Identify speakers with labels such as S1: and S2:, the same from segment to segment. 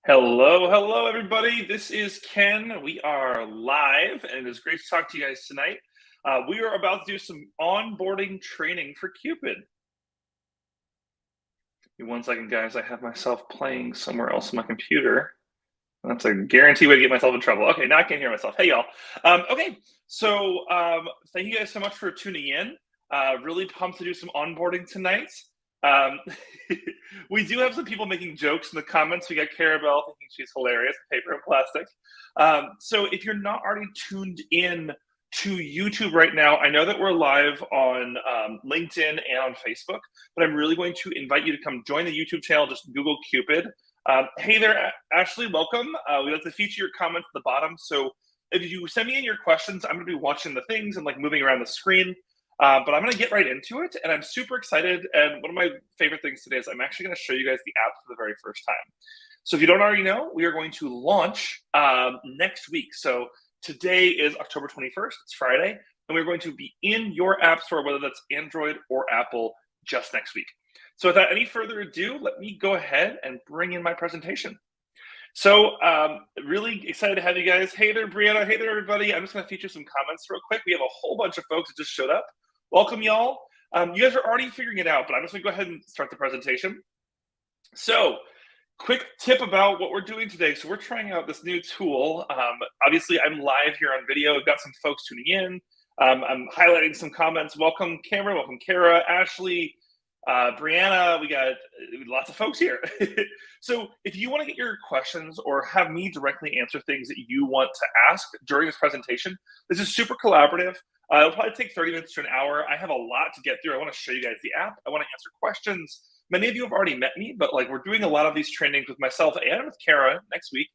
S1: Hello, everybody. This is Ken. We are live, and it is great to talk to you guys tonight. We are about to do some onboarding training for Cupid. Give me 1 second, guys. I have myself playing somewhere else on my computer. That's a guaranteed way to get myself in trouble. Okay, now I can hear myself. Hey, y'all. Okay, so thank you guys so much for tuning in. Really pumped to do some onboarding tonight. Um, we do have some people making jokes in the comments. We got Carabelle thinking she's hilarious, paper and plastic. So if you're not already tuned in to YouTube right now, I know that we're live on LinkedIn and on Facebook, but I'm really going to invite you to come join the YouTube channel. Just Google Cupid. Hey there, Ashley, welcome. We like to feature your comments at the bottom. So if you send me in your questions, I'm going to be watching the things and like moving around the screen. But I'm going to get right into it, and I'm super excited. And one of my favorite things today is I'm actually going to show you guys the app for the very first time. So if you don't already know, we are going to launch next week. So today is October 21st. It's Friday, and we're going to be in your app store, whether that's Android or Apple, just next week. So without any further ado, let me go ahead and bring in my presentation. So really excited to have you guys. Hey there, Brianna. Hey there, everybody. I'm just going to feature some comments real quick. We have a whole bunch of folks that just showed up. Welcome, y'all. You guys are already figuring it out, but I'm just going to go ahead and start the presentation. So quick tip about what we're doing today. So we're trying out this new tool. Obviously, I'm live here on video. I've got some folks tuning in. I'm highlighting some comments. Welcome, Cameron. Welcome, Kara, Ashley, Brianna. We got lots of folks here. So if you want to get your questions or have me directly answer things that you want to ask during this presentation, this is super collaborative. It'll probably take 30 minutes to an hour. I have a lot to get through. I want to show you guys the app. I want to answer questions. Many of you have already met me, but like we're doing a lot of these trainings with myself and with Kara next week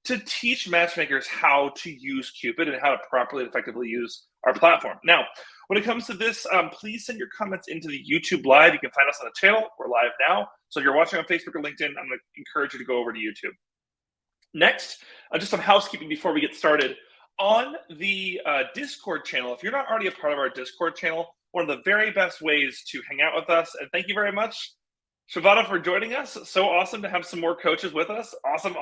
S1: to teach matchmakers how to use Cupid and how to properly and effectively use our platform. Now, when it comes to this, please send your comments into the YouTube Live. You can find us on the channel. We're live now. So if you're watching on Facebook or LinkedIn, I'm going to encourage you to go over to YouTube. Next, just some housekeeping before we get started. On the Discord channel, if you're not already a part of our Discord channel, one of the very best ways to hang out with us, and thank you very much, Shavana, for joining us. So awesome to have some more coaches with us. Awesome.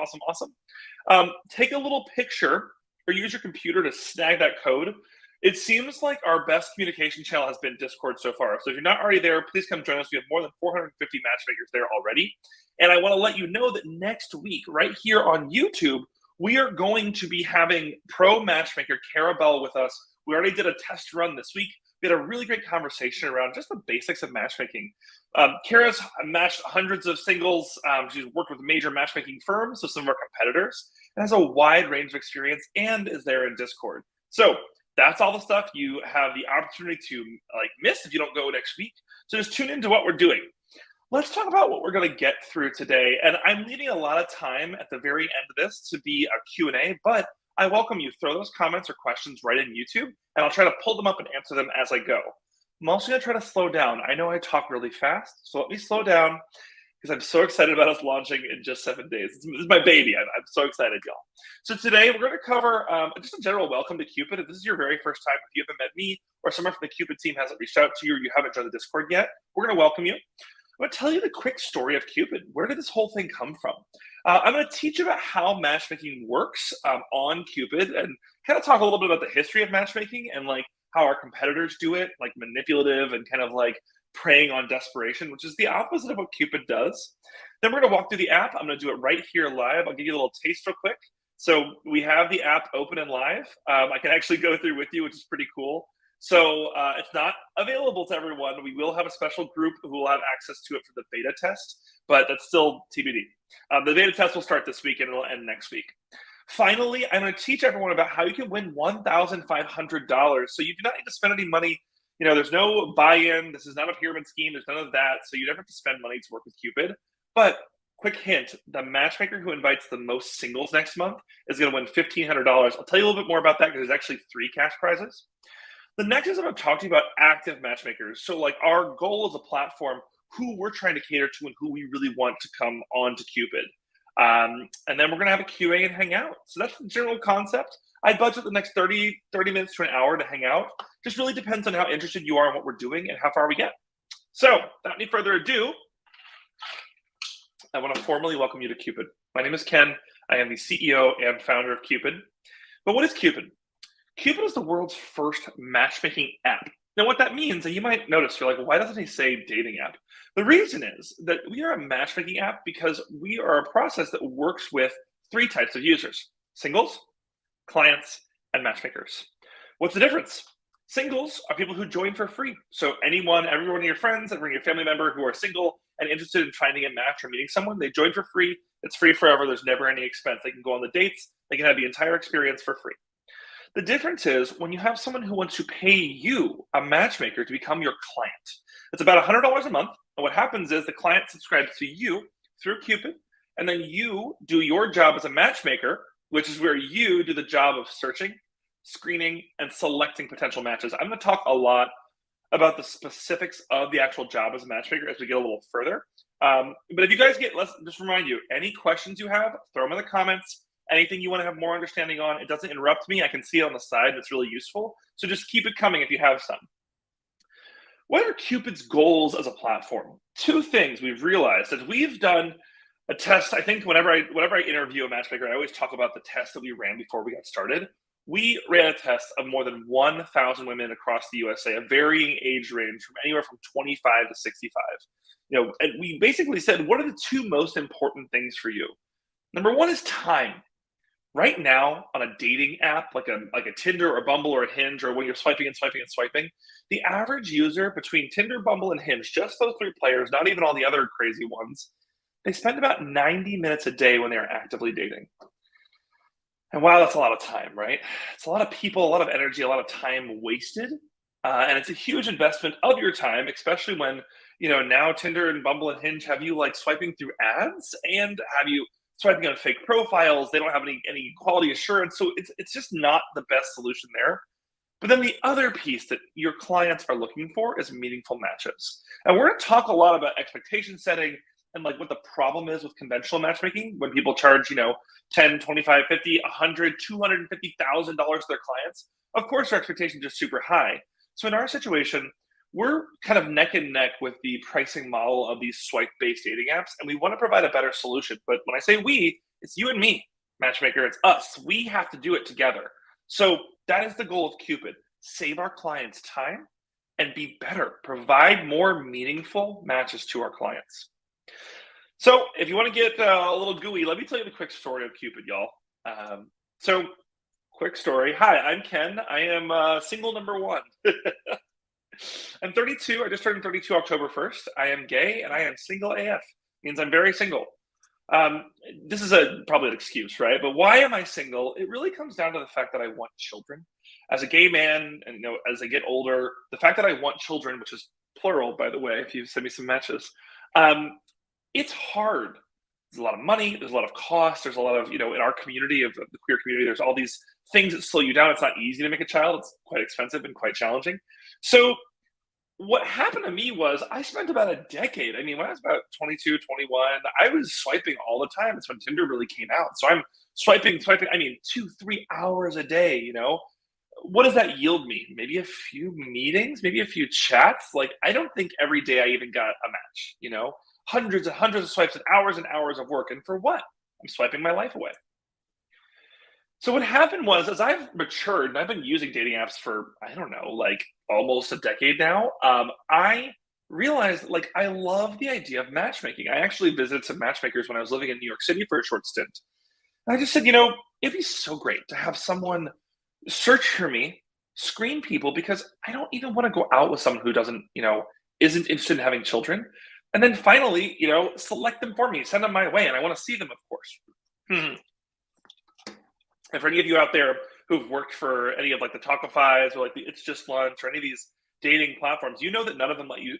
S1: Take a little picture or use your computer to snag that code. It seems like our best communication channel has been Discord so far. So if you're not already there, please come join us. We have more than 450 matchmakers there already. And I want to let you know that next week, right here on YouTube, we are going to be having pro matchmaker Carabelle with us. We already did a test run this week. We had a really great conversation around just the basics of matchmaking. Kara's matched hundreds of singles. She's worked with major matchmaking firms, so some of our competitors, and has a wide range of experience and is there in Discord. So that's all the stuff you have the opportunity to miss if you don't go next week. So just tune into what we're doing. Let's talk about what we're going to get through today. And I'm leaving a lot of time at the very end of this to be a Q&A, but I welcome you. Throw those comments or questions right in YouTube, and I'll try to pull them up and answer them as I go. I'm also going to try to slow down. I know I talk really fast, so let me slow down because I'm so excited about us launching in just 7 days. This is my baby. I'm so excited, y'all. So today we're going to cover just a general welcome to Cupid. If this is your very first time, if you haven't met me or someone from the Cupid team hasn't reached out to you or you haven't joined the Discord yet, we're going to welcome you. I'm going to tell you the quick story of Cupid. Where did this whole thing come from? I'm going to teach you about how matchmaking works on Cupid and kind of talk a little bit about the history of matchmaking and like how our competitors do it, like manipulative and kind of like preying on desperation, which is the opposite of what Cupid does. Then we're going to walk through the app. I'm going to do it right here live. I'll give you a little taste real quick. So we have the app open and live. I can actually go through with you, which is pretty cool. So it's not available to everyone. We will have a special group who will have access to it for the beta test, but that's still TBD. The beta test will start this week and it'll end next week. Finally, I'm going to teach everyone about how you can win $1,500. So you do not need to spend any money. You know, there's no buy-in. This is not a pyramid scheme. There's none of that. So you never have to spend money to work with Cupid. But quick hint, the matchmaker who invites the most singles next month is going to win $1,500. I'll tell you a little bit more about that because there's actually 3 cash prizes. The next is I'm going to talk to you about active matchmakers. So like our goal as a platform, who we're trying to cater to and who we really want to come on to Cupid. And then we're going to have a QA and hang out. So that's the general concept. I budget the next 30 minutes to an hour to hang out. Just really depends on how interested you are in what we're doing and how far we get. So without any further ado, I want to formally welcome you to Kupid. My name is Ken. I am the CEO and founder of Kupid. But what is Kupid? Kupid is the world's first matchmaking app. Now, what that means, and you might notice, you're like, well, why doesn't he say dating app? The reason is that we are a matchmaking app because we are a process that works with three types of users: singles, clients, and matchmakers. What's the difference? Singles are people who join for free. So every one of your friends, every your family member who are single and interested in finding a match or meeting someone, they join for free. It's free forever. There's never any expense. They can go on the dates. They can have the entire experience for free. The difference is when you have someone who wants to pay you, a matchmaker, to become your client. It's about $100 a month. And what happens is the client subscribes to you through Kupid, and then you do your job as a matchmaker, which is where you do the job of searching, screening, and selecting potential matches. I'm going to talk a lot about the specifics of the actual job as a matchmaker as we get a little further. But if you guys let's just remind you, any questions you have, throw them in the comments. Anything you want to have more understanding on, it doesn't interrupt me. I can see it on the side. It's really useful. So just keep it coming if you have some. What are Kupid's goals as a platform? Two things we've realized as we've done a test. I think whenever I interview a matchmaker, I always talk about the test that we ran before we got started. We ran a test of more than 1,000 women across the USA, a varying age range from anywhere from 25 to 65. And we basically said, what are the two most important things for you? Number one is time. Right now, on a dating app like a Tinder or Bumble or a Hinge, or when you're swiping and swiping and swiping, the average user between Tinder, Bumble, and Hinge, just those three players, not even all the other crazy ones, they spend about 90 minutes a day when they are actively dating. And wow, that's a lot of time, right? It's a lot of people, a lot of energy, a lot of time wasted. And it's a huge investment of your time, especially when, now Tinder and Bumble and Hinge have you like swiping through ads and have you swiping on fake profiles. They don't have any quality assurance. So it's just not the best solution there. But then the other piece that your clients are looking for is meaningful matches. And we're going to talk a lot about expectation setting and like what the problem is with conventional matchmaking when people charge, 10, 25, 50, 100, $250,000 to their clients. Of course, our expectations are super high. So in our situation, we're kind of neck and neck with the pricing model of these swipe-based dating apps, and we want to provide a better solution. But when I say we, it's you and me, matchmaker. It's us. We have to do it together. So that is the goal of Kupid: save our clients time and be better, provide more meaningful matches to our clients. So if you want to get a little gooey, let me tell you the quick story of Kupid, y'all. So quick story. Hi, I'm Ken. I am single number one. I'm 32. I just turned 32 October 1st. I am gay and I am single AF. Means I'm very single. This is probably an excuse, right? But why am I single? It really comes down to the fact that I want children. As a gay man, and as I get older, the fact that I want children, which is plural, by the way, if you send me some matches, it's hard. There's a lot of money. There's a lot of cost. There's a lot of, in our community of the queer community, there's all these things that slow you down. It's not easy to make a child. It's quite expensive and quite challenging. So what happened to me was I spent about a decade. I mean, when I was about 22, 21, I was swiping all the time. That's when Tinder really came out. So I'm swiping, 2-3 hours a day, What does that yield me? Maybe a few meetings, maybe a few chats. Like, I don't think every day I even got a match, Hundreds and hundreds of swipes and hours of work. And for what? I'm swiping my life away. So what happened was, as I've matured and I've been using dating apps for, I don't know, like almost a decade now, I realized like I love the idea of matchmaking. I actually visited some matchmakers when I was living in New York City for a short stint. And I just said, it'd be so great to have someone search for me, screen people, because I don't even want to go out with someone who doesn't, isn't interested in having children. And then finally, select them for me, send them my way. And I want to see them, of course. And for any of you out there who've worked for any of like the Talkifies or like the It's Just Lunch or any of these dating platforms, that none of them let you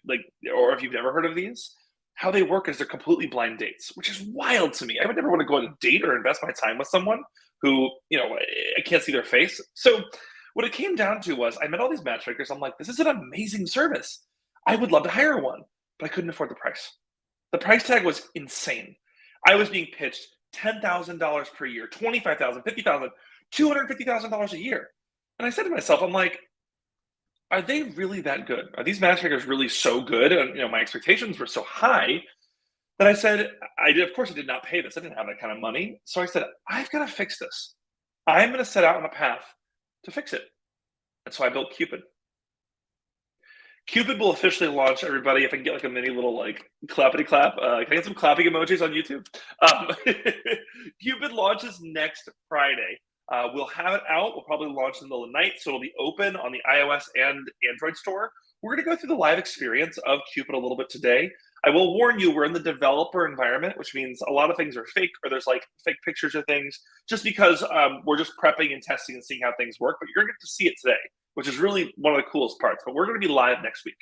S1: or if you've never heard of these, how they work is they're completely blind dates, which is wild to me. I would never want to go on a date or invest my time with someone who, I can't see their face. So what it came down to was I met all these matchmakers. I'm like, this is an amazing service. I would love to hire one, but I couldn't afford the price. The price tag was insane. I was being pitched $10,000 per year, $25,000, $50,000, $250,000 a year. And I said to myself, I'm like, are they really that good? Are these matchmakers really so good? And my expectations were so high Then I said, of course I did not pay this. I didn't have that kind of money. So I said, I've got to fix this. I'm going to set out on a path to fix it. And so I built Cupid. Cupid will officially launch, everybody. If I can get like a mini little like clappity clap, can I get some clapping emojis on YouTube? Cupid launches next Friday. We'll have it out. We'll probably launch in the middle of the night, so it'll be open on the iOS and Android store. We're going to go through the live experience of Cupid a little bit today. I will warn you, we're in the developer environment, which means a lot of things are fake, or there's like fake pictures of things, just because we're just prepping and testing and seeing how things work. But you're going to get to see it today, which is really one of the coolest parts. But we're going to be live next week.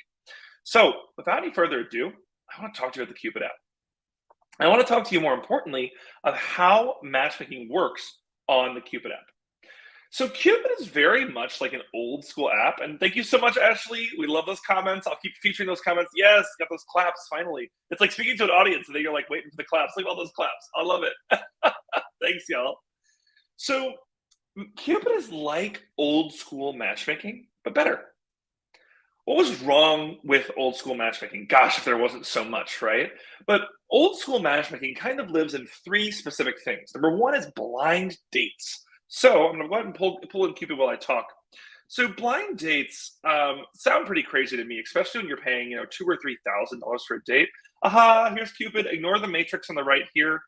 S1: So without any further ado, I want to talk to you about the Cupid app. I want to talk to you more importantly of how matchmaking works on the Cupid app. So Cupid is very much like an old school app. And thank you so much, Ashley. We love those comments. I'll keep featuring those comments. Yes, got those claps finally. It's like speaking to an audience and then you're like waiting for the claps. Look at all those claps. I love it. Thanks, y'all. So Cupid is like old school matchmaking, but better. What was wrong with old school matchmaking? Gosh, if there wasn't so much, right? But old school matchmaking kind of lives in three specific things. Number one is blind dates. So I'm going to go ahead and pull in Cupid while I talk. So blind dates sound pretty crazy to me, especially when you're paying, $2,000 or $3,000 for a date. Aha, here's Cupid. Ignore the matrix on the right here.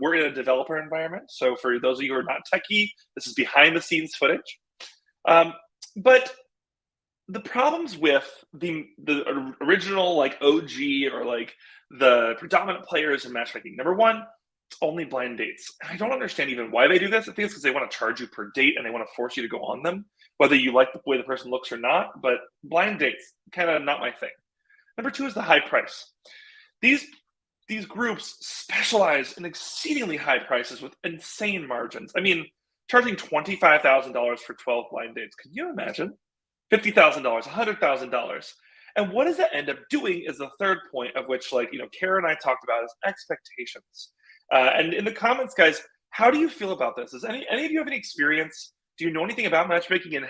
S1: We're in a developer environment. So for those of you who are not techie, this is behind the scenes footage. But the problems with the original like OG or like the predominant players in matchmaking, number one, it's only blind dates. And I don't understand even why they do this. I think it's because they want to charge you per date and they want to force you to go on them, whether you like the way the person looks or not. But blind dates, kind of not my thing. Number two is the high price. These groups specialize in exceedingly high prices with insane margins. I mean, charging $25,000 for 12 blind dates. Can you imagine? $50,000, $100,000. And what does that end up doing is the third point of which, Kara and I talked about is expectations. And in the comments, guys, how do you feel about this? Does any of you have any experience? Do you know anything about matchmaking? And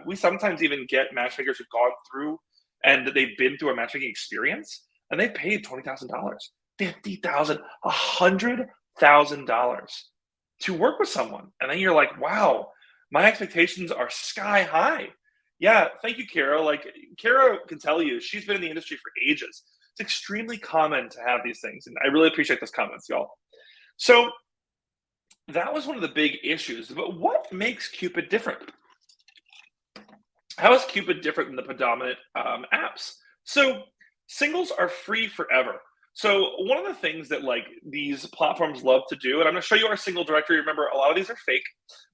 S1: we sometimes even get matchmakers who've gone through and they've been through a matchmaking experience and they've paid $20,000, $50,000, $100,000 to work with someone. And then you're like, wow, my expectations are sky high. Yeah, thank you, Kara. Kara can tell you, she's been in the industry for ages. It's extremely common to have these things, and I really appreciate those comments, y'all. So that was one of the big issues, but what makes Cupid different? How is Cupid different than the predominant apps? So singles are free forever. So one of the things that these platforms love to do, and I'm going to show you our single directory. Remember, a lot of these are fake,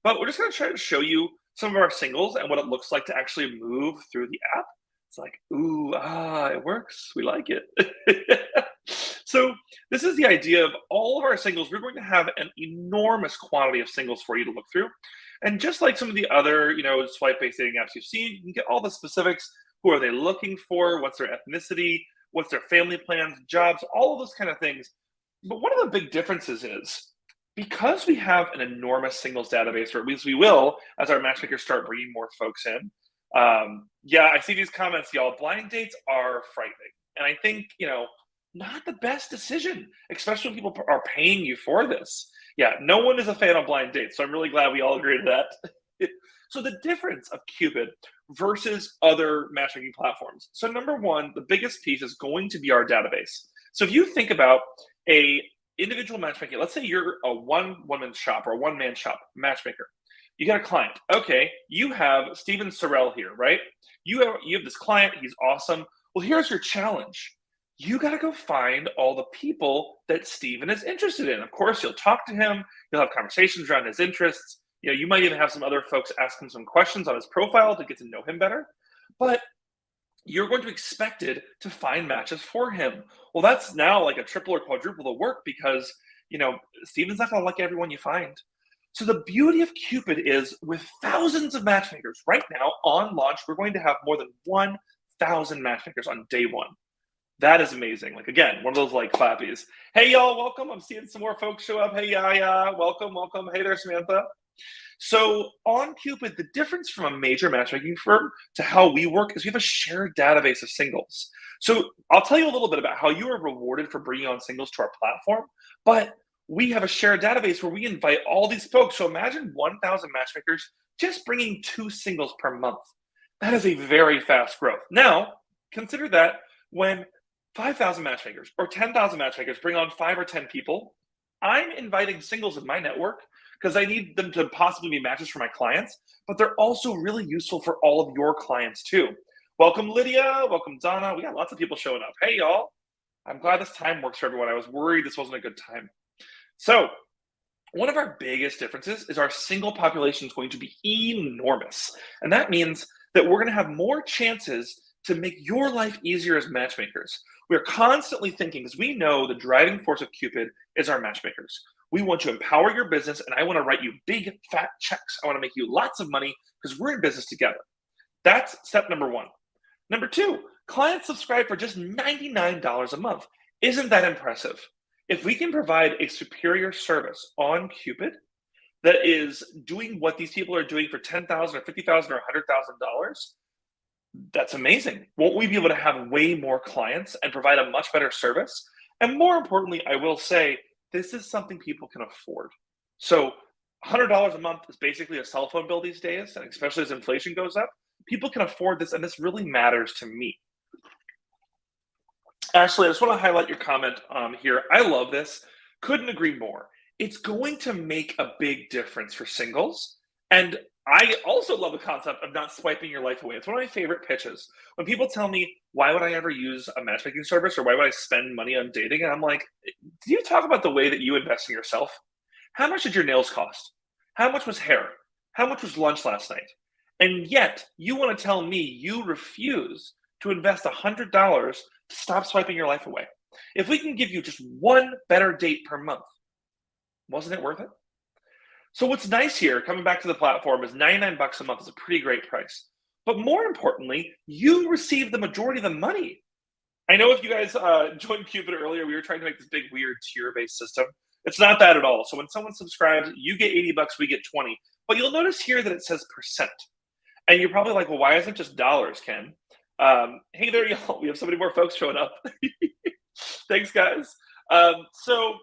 S1: but we're just going to try to show you some of our singles and what it looks like to actually move through the app. It's like, ooh, it works. We like it. So this is the idea of all of our singles. We're going to have an enormous quantity of singles for you to look through. And just like some of the other, swipe-based dating apps you've seen, you can get all the specifics. Who are they looking for? What's their ethnicity? What's their family plans, jobs, all of those kind of things. But one of the big differences is because we have an enormous singles database, or at least we will, as our matchmakers start bringing more folks in. I see these comments, y'all. Blind dates are frightening. And I think, not the best decision, especially when people are paying you for this. Yeah, no one is a fan of blind dates. So I'm really glad we all agree to that. So the difference of Cupid versus other matchmaking platforms. So number one, the biggest piece is going to be our database. So if you think about a individual matchmaking, let's say you're a one-woman shop or a one-man shop matchmaker. You got a client. Okay, you have Steven Sorrell here, right? You have this client. He's awesome. Well, here's your challenge. You got to go find all the people that Steven is interested in. Of course, you'll talk to him. You'll have conversations around his interests. You might even have some other folks ask him some questions on his profile to get to know him better. But you're going to be expected to find matches for him. Well, that's now like a triple or quadruple the work because, Steven's not going to like everyone you find. So the beauty of Cupid is with thousands of matchmakers right now on launch, we're going to have more than 1,000 matchmakers on day one. That is amazing. Again, one of those clappies. Hey, y'all, welcome. I'm seeing some more folks show up. Hey, Yaya, welcome. Hey there, Samantha. So on Cupid, the difference from a major matchmaking firm to how we work is we have a shared database of singles. So I'll tell you a little bit about how you are rewarded for bringing on singles to our platform, but we have a shared database where we invite all these folks. So imagine 1,000 matchmakers just bringing 2 singles per month. That is a very fast growth. Now, consider that when 5,000 matchmakers or 10,000 matchmakers bring on 5 or 10 people, I'm inviting singles in my network because I need them to possibly be matches for my clients, but they're also really useful for all of your clients too. Welcome, Lydia. Welcome, Donna. We got lots of people showing up. Hey, y'all. I'm glad this time works for everyone. I was worried this wasn't a good time. So, one of our biggest differences is our single population is going to be enormous. And that means that we're going to have more chances to make your life easier as matchmakers. We're constantly thinking, because we know the driving force of Cupid is our matchmakers. We want to empower your business, and I want to write you big, fat checks. I want to make you lots of money because we're in business together. That's step number one. Number two, clients subscribe for just $99 a month. Isn't that impressive? If we can provide a superior service on Cupid that is doing what these people are doing for $10,000 or $50,000 or $100,000, that's amazing. Won't we be able to have way more clients and provide a much better service? And more importantly, I will say, this is something people can afford. So $100 a month is basically a cell phone bill these days, and especially as inflation goes up, people can afford this, and this really matters to me. Ashley, I just want to highlight your comment here. I love this. Couldn't agree more. It's going to make a big difference for singles. And I also love the concept of not swiping your life away. It's one of my favorite pitches. When people tell me, why would I ever use a matchmaking service or why would I spend money on dating? And I'm like, do you talk about the way that you invest in yourself? How much did your nails cost? How much was hair? How much was lunch last night? And yet, you want to tell me you refuse to invest $100 to stop swiping your life away. If we can give you just one better date per month, wasn't it worth it? So what's nice here, coming back to the platform, is $99 a month is a pretty great price. But more importantly, you receive the majority of the money. I know if you guys joined Cupid earlier, we were trying to make this big, weird tier-based system. It's not that at all. So when someone subscribes, you get $80, we get 20. But you'll notice here that it says percent. And you're probably like, well, why isn't it just dollars, Ken? Hey there, y'all. We have so many more folks showing up. Thanks, guys. So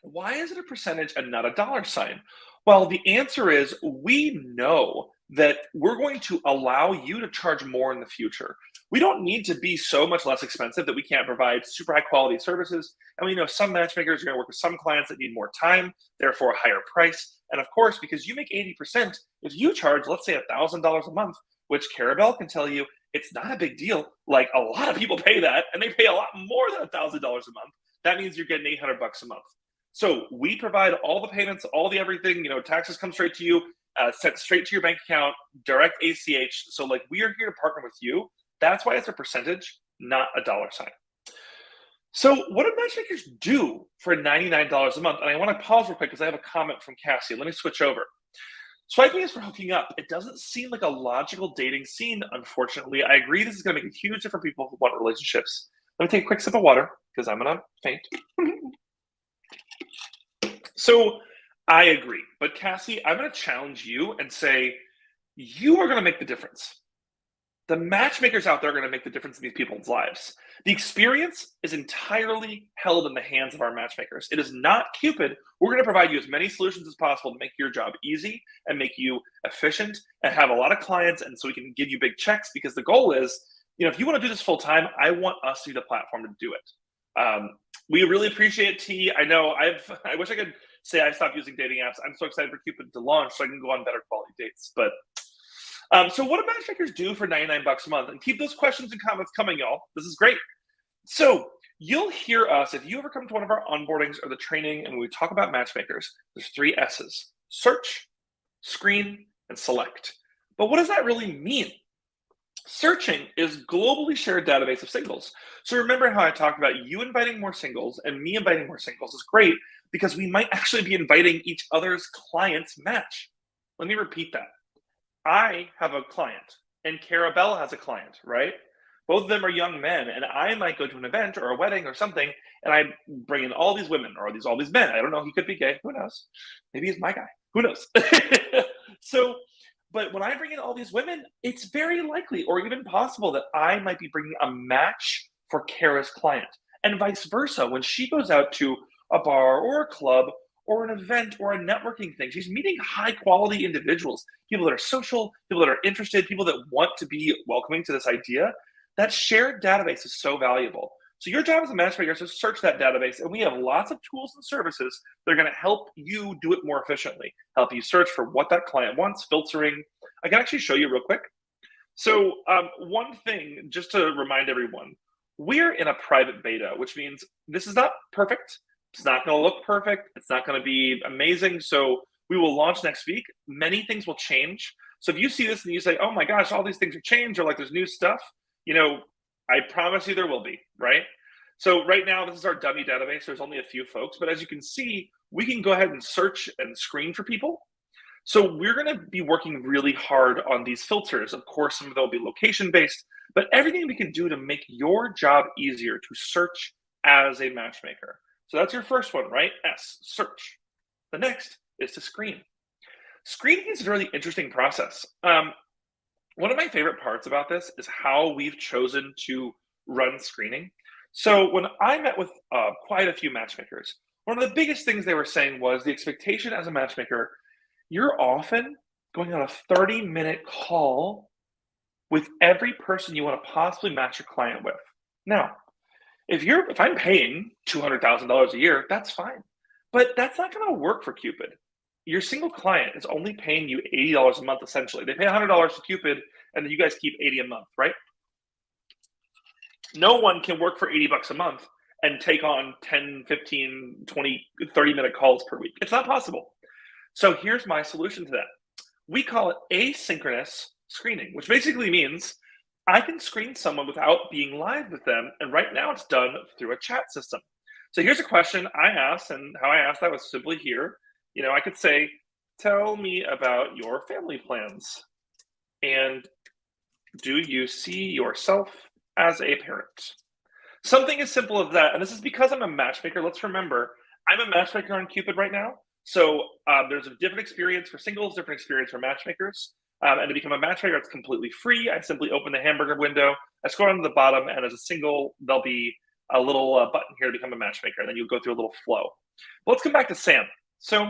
S1: why is it a percentage and not a dollar sign? Well, the answer is we know that we're going to allow you to charge more in the future. We don't need to be so much less expensive that we can't provide super high quality services. And we know some matchmakers are going to work with some clients that need more time, therefore a higher price. And of course, because you make 80%, if you charge, let's say $1,000 a month, which Carabelle can tell you, it's not a big deal. Like a lot of people pay that, and they pay a lot more than $1,000 a month. That means you're getting $800 a month. So we provide all the payments, all the everything. Taxes come straight to you, sent straight to your bank account, direct ACH. So like we are here to partner with you. That's why it's a percentage, not a dollar sign. So what do matchmakers do for $99 a month? And I want to pause real quick because I have a comment from Cassie. Let me switch over. Swiping is for hooking up. It doesn't seem like a logical dating scene, unfortunately. I agree this is going to make a huge difference for people who want relationships. Let me take a quick sip of water because I'm going to faint. So I agree. But Cassie, I'm going to challenge you and say, you are going to make the difference. The matchmakers out there are going to make the difference in these people's lives. The experience is entirely held in the hands of our matchmakers. It is not Cupid. We're going to provide you as many solutions as possible to make your job easy and make you efficient and have a lot of clients, and so we can give you big checks, because the goal is, if you want to do this full time, I want us to be the platform to do it. We really appreciate T. I know I wish I could say I stopped using dating apps. I'm so excited for Cupid to launch so I can go on better quality dates. But so what do matchmakers do for $99 a month? And keep those questions and comments coming, y'all. This is great. So you'll hear us, if you ever come to one of our onboardings or the training and we talk about matchmakers, there's 3 S's: search, screen, and select. But what does that really mean? Searching is globally shared database of singles. So remember how I talked about you inviting more singles and me inviting more singles is great, because we might actually be inviting each other's clients match. Let me repeat that. I have a client and Carabella has a client, right? Both of them are young men, and I might go to an event or a wedding or something, and I bring in all these women or all these men. I don't know. He could be gay. Who knows? Maybe he's my guy. Who knows? So, but when I bring in all these women, it's very likely or even possible that I might be bringing a match for Kara's client, and vice versa. When she goes out to a bar or a club or an event or a networking thing, she's meeting high quality individuals, people that are social, people that are interested, people that want to be welcoming to this idea. That shared database is so valuable. So your job as a matchmaker is to search that database, and we have lots of tools and services that are going to help you do it more efficiently, help you search for what that client wants, filtering. I can actually show you real quick. So one thing, just to remind everyone, we're in a private beta, which means this is not perfect. It's not going to look perfect. It's not going to be amazing. So we will launch next week. Many things will change. So if you see this and you say, oh my gosh, all these things have changed, or like there's new stuff, I promise you there will be, right? So right now, this is our dummy database. There's only a few folks, but as you can see, we can go ahead and search and screen for people. So we're going to be working really hard on these filters. Of course, some of them will be location-based, but everything we can do to make your job easier to search as a matchmaker. So that's your first one, right? S, search. The next is to screen. Screening is a really interesting process. One of my favorite parts about this is how we've chosen to run screening. So when I met with quite a few matchmakers, one of the biggest things they were saying was the expectation as a matchmaker, you're often going on a 30-minute call with every person you want to possibly match your client with. Now, if I'm paying $200,000 a year, that's fine. But that's not going to work for Kupid. Your single client is only paying you $80 a month, essentially. They pay $100 to Kupid, and then you guys keep $80 a month, right? No one can work for $80 a month and take on 10, 15, 20, 30-minute calls per week. It's not possible. So here's my solution to that. We call it asynchronous screening, which basically means I can screen someone without being live with them. And right now it's done through a chat system. So here's a question I asked, and how I asked that was simply here. I could say, tell me about your family plans. And do you see yourself as a parent? Something as simple as that. And this is because I'm a matchmaker. Let's remember, I'm a matchmaker on Kupid right now. So there's a different experience for singles, different experience for matchmakers. And to become a matchmaker, it's completely free. I simply open the hamburger window. I scroll down to the bottom, and as a single, there'll be a little button here to become a matchmaker. And then you'll go through a little flow. But let's come back to Sam. So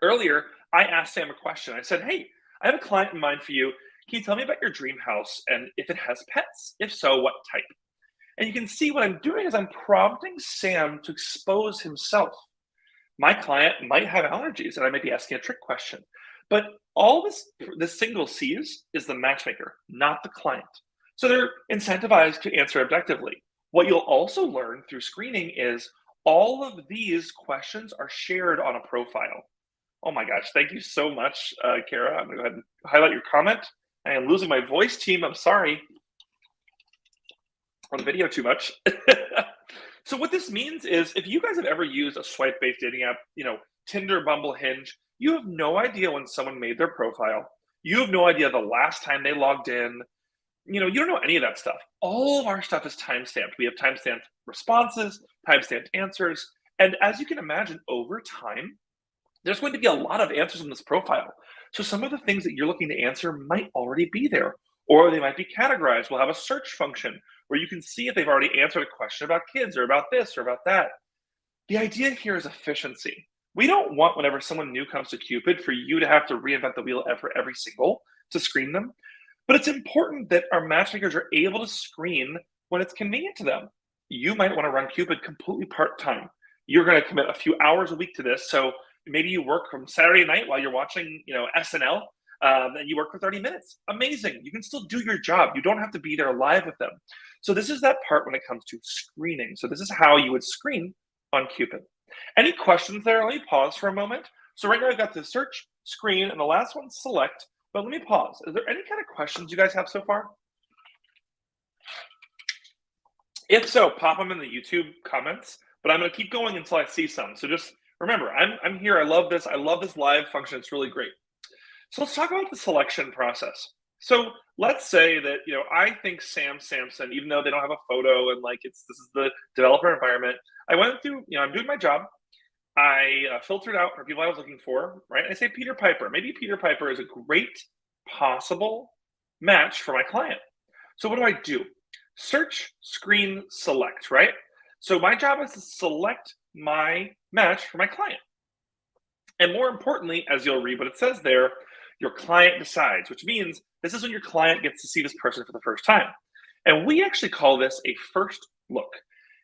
S1: earlier, I asked Sam a question. I said, hey, I have a client in mind for you. Can you tell me about your dream house and if it has pets? If so, what type? And you can see what I'm doing is I'm prompting Sam to expose himself. My client might have allergies, and I might be asking a trick question. But all this single sees is the matchmaker, not the client. So they're incentivized to answer objectively. What you'll also learn through screening is all of these questions are shared on a profile. Oh my gosh, thank you so much, Kara. I'm going to go ahead and highlight your comment. I am losing my voice, team. I'm sorry. On the video too much. So what this means is if you guys have ever used a swipe-based dating app, Tinder, Bumble, Hinge, you have no idea when someone made their profile. You have no idea the last time they logged in. You don't know any of that stuff. All of our stuff is timestamped. We have timestamped responses, timestamped answers. And as you can imagine, over time, there's going to be a lot of answers in this profile. So some of the things that you're looking to answer might already be there, or they might be categorized. We'll have a search function where you can see if they've already answered a question about kids or about this or about that. The idea here is efficiency. We don't want, whenever someone new comes to Kupid, for you to have to reinvent the wheel for every single to screen them. But it's important that our matchmakers are able to screen when it's convenient to them. You might want to run Kupid completely part-time. You're going to commit a few hours a week to this. So maybe you work from Saturday night while you're watching, SNL, and you work for 30 minutes. Amazing. You can still do your job. You don't have to be there live with them. So this is that part when it comes to screening. So this is how you would screen on Kupid. Any questions there? Let me pause for a moment. So right now I've got the search, screen, and the last one, select. But let me pause. Is there any kind of questions you guys have so far? If so, pop them in the YouTube comments. But I'm going to keep going until I see some. So just remember, I'm here. I love this. I love this live function. It's really great. So let's talk about the selection process. So let's say that, I think Sam Sampson, even though they don't have a photo and this is the developer environment, I went through, I'm doing my job. I filtered out for people I was looking for, right? I say Peter Piper. Maybe Peter Piper is a great possible match for my client. So what do? Search, screen, select, right? So my job is to select my match for my client. And more importantly, as you'll read what it says there, your client decides, which means this is when your client gets to see this person for the first time. And we actually call this a first look.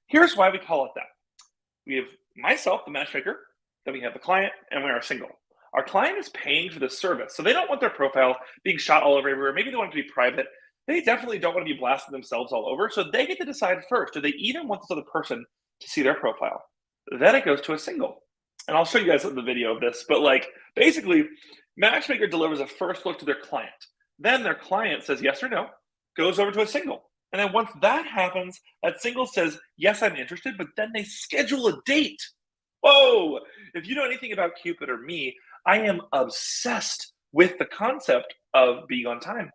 S1: Here's why we call it that. We have myself, the matchmaker, then we have the client, and we are single. Our client is paying for this service, so they don't want their profile being shot all over everywhere. Maybe they want it to be private. They definitely don't want to be blasting themselves all over, so they get to decide first. Do they even want this other person to see their profile? Then it goes to a single. And I'll show you guys the video of this, but like basically, Matchmaker delivers a first look to their client. Then their client says yes or no, goes over to a single. And then once that happens, that single says, yes, I'm interested, but then they schedule a date. Whoa! If you know anything about Kupid or me, I am obsessed with the concept of being on time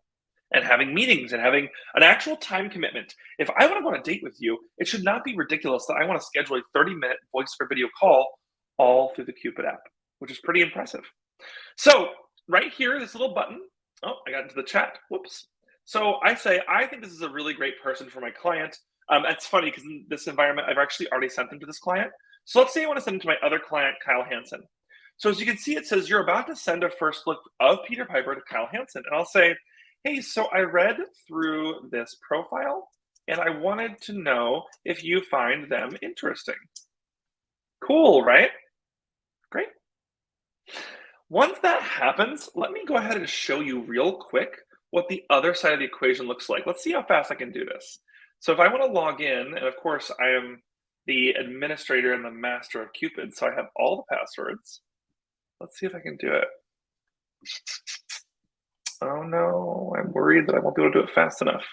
S1: and having meetings and having an actual time commitment. If I want to go on a date with you, it should not be ridiculous that I want to schedule a 30-minute voice or video call all through the Kupid app, which is pretty impressive. So right here, this little button, oh, I got into the chat, whoops. So I say, I think this is a really great person for my client. It's funny because in this environment, I've actually already sent them to this client. So let's say I want to send them to my other client, Kyle Hansen. So as you can see, it says you're about to send a first look of Peter Piper to Kyle Hansen. And I'll say, hey, so I read through this profile and I wanted to know if you find them interesting. Cool, right? Great. Once that happens, let me go ahead and show you real quick what the other side of the equation looks like. Let's see how fast I can do this. So if I want to log in, and of course I am the administrator and the master of Kupid, so I have all the passwords. Let's see if I can do it. Oh no, I'm worried that I won't be able to do it fast enough.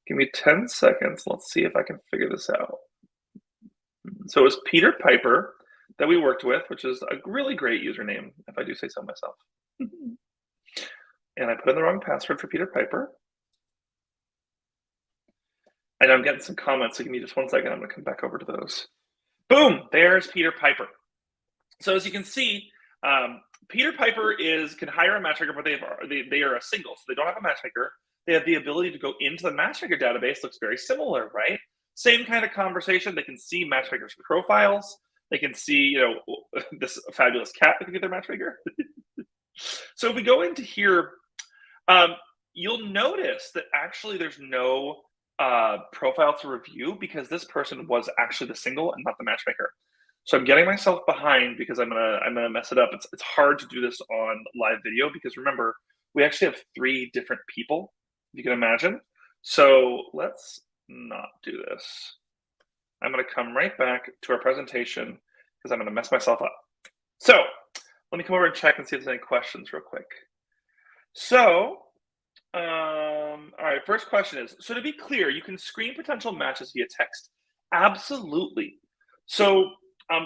S1: Give me 10 seconds. Let's see if I can figure this out. So it was Peter Piper that we worked with, which is a really great username, if I do say so myself. And I put in the wrong password for Peter Piper. And I'm getting some comments, so give me just 1 second. I'm going to come back over to those. Boom, there's Peter Piper. So as you can see, Peter Piper can hire a matchmaker, but they are a single, so they don't have a matchmaker. They have the ability to go into the matchmaker database. Looks very similar, right? Same kind of conversation. They can see matchmakers' profiles. They can see, this fabulous cat that can be their matchmaker. So if we go into here, you'll notice that actually there's no profile to review because this person was actually the single and not the matchmaker. So I'm getting myself behind because I'm gonna mess it up. It's hard to do this on live video because remember, we actually have 3 different people, if you can imagine. So let's not do this. I'm gonna come right back to our presentation because I'm gonna mess myself up. So let me come over and check and see if there's any questions real quick. So, all right, first question is, so to be clear, you can screen potential matches via text. Absolutely. So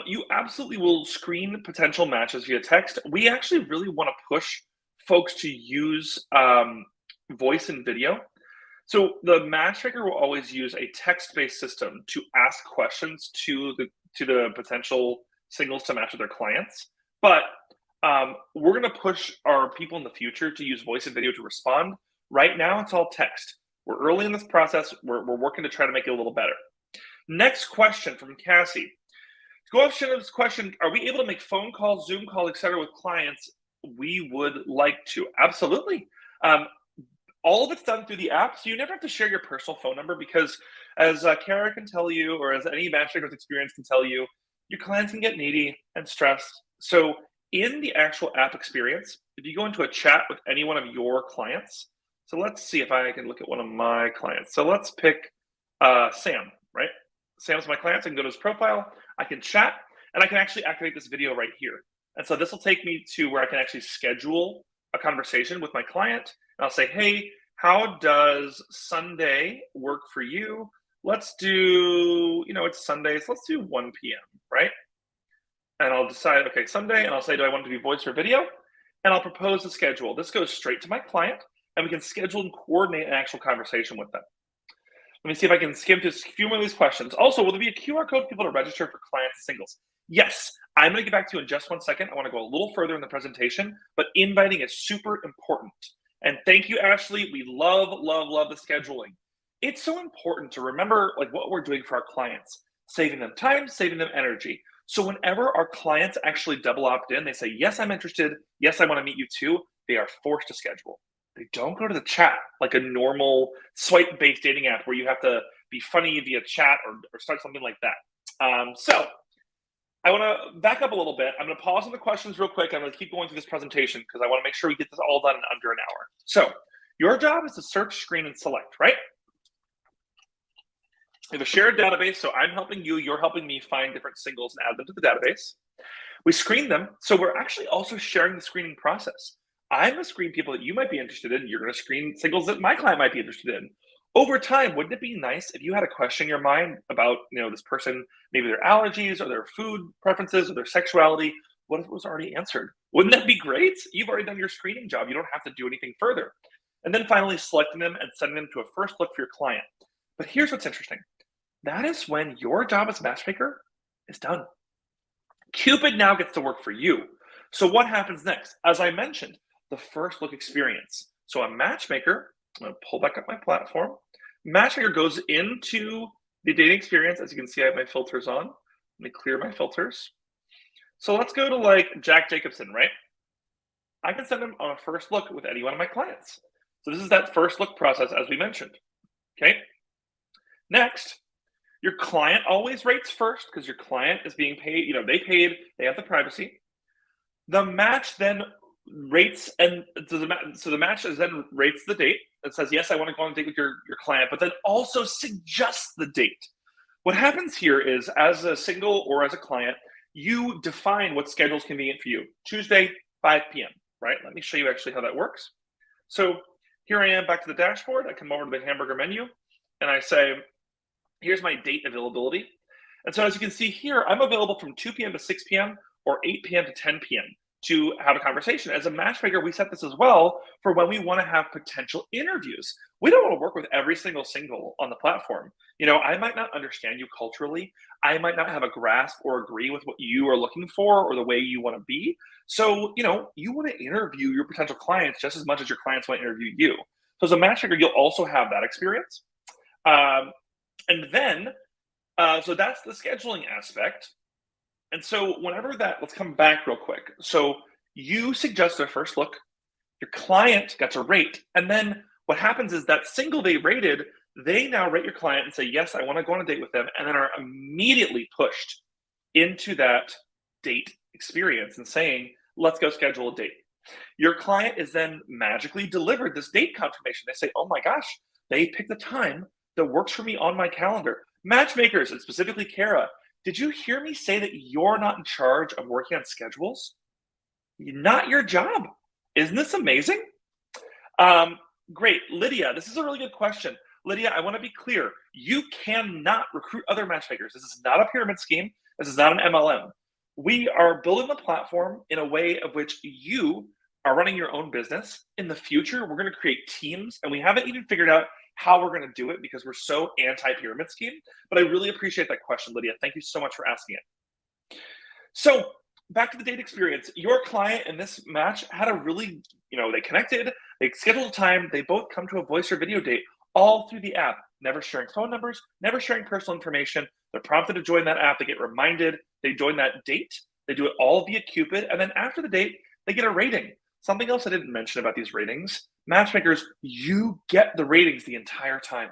S1: you absolutely will screen potential matches via text. We actually really want to push folks to use voice and video. So the matchmaker will always use a text-based system to ask questions to the potential singles to match with their clients. But we're going to push our people in the future to use voice and video to respond. Right now, it's all text. We're early in this process. We're working to try to make it a little better. Next question from Cassie. To go off Shannon's question, are we able to make phone calls, Zoom calls, etc. with clients? We would like to. Absolutely. All of it's done through the app, so you never have to share your personal phone number because as Kara can tell you, or as any matchmaker's experience can tell you, your clients can get needy and stressed. So in the actual app experience, if you go into a chat with any one of your clients, so let's see if I can look at one of my clients. So let's pick Sam, right? Sam's my client, so I can go to his profile, I can chat, and I can actually activate this video right here. And so this will take me to where I can actually schedule a conversation with my client. And I'll say, hey, how does Sunday work for you? Let's do, it's Sunday, so let's do 1 p.m., right? And I'll decide, okay, Sunday, and I'll say, do I want it to be voice or video? And I'll propose the schedule. This goes straight to my client, and we can schedule and coordinate an actual conversation with them. Let me see if I can skim through a few more of these questions. Also, will there be a QR code for people to register for clients and singles? Yes, I'm going to get back to you in just 1 second. I want to go a little further in the presentation, but inviting is super important. And thank you, Ashley. We love, love, love the scheduling. It's so important to remember like what we're doing for our clients, saving them time, saving them energy. So whenever our clients actually double opt in, they say, yes, I'm interested. Yes, I want to meet you too. They are forced to schedule. They don't go to the chat like a normal swipe-based dating app where you have to be funny via chat or start something like that. So I want to back up a little bit. I'm going to pause on the questions real quick. I'm going to keep going through this presentation because I want to make sure we get this all done in under an hour. So your job is to search, screen, and select, right? We have a shared database, so I'm helping you, you're helping me find different singles and add them to the database. We screen them, so we're actually also sharing the screening process. I'm going to screen people that you might be interested in. You're going to screen singles that my client might be interested in. Over time, wouldn't it be nice if you had a question in your mind about, this person, maybe their allergies or their food preferences or their sexuality? What if it was already answered? Wouldn't that be great? You've already done your screening job. You don't have to do anything further. And then finally selecting them and sending them to a first look for your client. But here's what's interesting. That is when your job as matchmaker is done. Kupid now gets to work for you. So what happens next? As I mentioned, the first look experience. So a matchmaker, I'm going to pull back up my platform. Matchmaker goes into the dating experience. As you can see, I have my filters on. Let me clear my filters. So let's go to like Jack Jacobson, right? I can send him on a first look with any one of my clients. So this is that first look process as we mentioned, okay? Next, your client always rates first because your client is being paid, they paid, they have the privacy. The match then rates, and so the match then rates the date. It says, yes, I want to go on a date with your client, but then also suggests the date. What happens here is, as a single or as a client, you define what schedule is convenient for you. Tuesday, 5 p.m., right? Let me show you actually how that works. So here I am back to the dashboard. I come over to the hamburger menu, and I say, here's my date availability. And so as you can see here, I'm available from 2 p.m. to 6 p.m. or 8 p.m. to 10 p.m. to have a conversation. As a matchmaker, we set this as well for when we want to have potential interviews. We don't want to work with every single on the platform. I might not understand you culturally. I might not have a grasp or agree with what you are looking for or the way you want to be. So, you want to interview your potential clients just as much as your clients want to interview you. So as a matchmaker, you'll also have that experience. And then, so that's the scheduling aspect. And so let's come back real quick. So you suggest a first look, your client got to rate, and then what happens is that single they rated, they now rate your client and say, yes, I want to go on a date with them, and then are immediately pushed into that date experience and saying, let's go schedule a date. Your client is then magically delivered this date confirmation. They say, oh my gosh, they picked the time that works for me on my calendar. Matchmakers, and specifically Kara, did you hear me say that you're not in charge of working on schedules? Not your job. Isn't this amazing? Great. Lydia, this is a really good question. Lydia, I want to be clear. You cannot recruit other matchmakers. This is not a pyramid scheme. This is not an MLM. We are building the platform in a way of which you are running your own business. In the future, we're going to create teams, and we haven't even figured out how we're going to do it because we're so anti-pyramid scheme. But I really appreciate that question, Lydia. Thank you so much for asking it. So back to the date experience. Your client in this match had a really, they connected, they scheduled a time, they both come to a voice or video date all through the app, never sharing phone numbers, never sharing personal information. They're prompted to join that app. They get reminded. They join that date. They do it all via Kupid. And then after the date, they get a rating. Something else I didn't mention about these ratings, matchmakers, you get the ratings the entire time.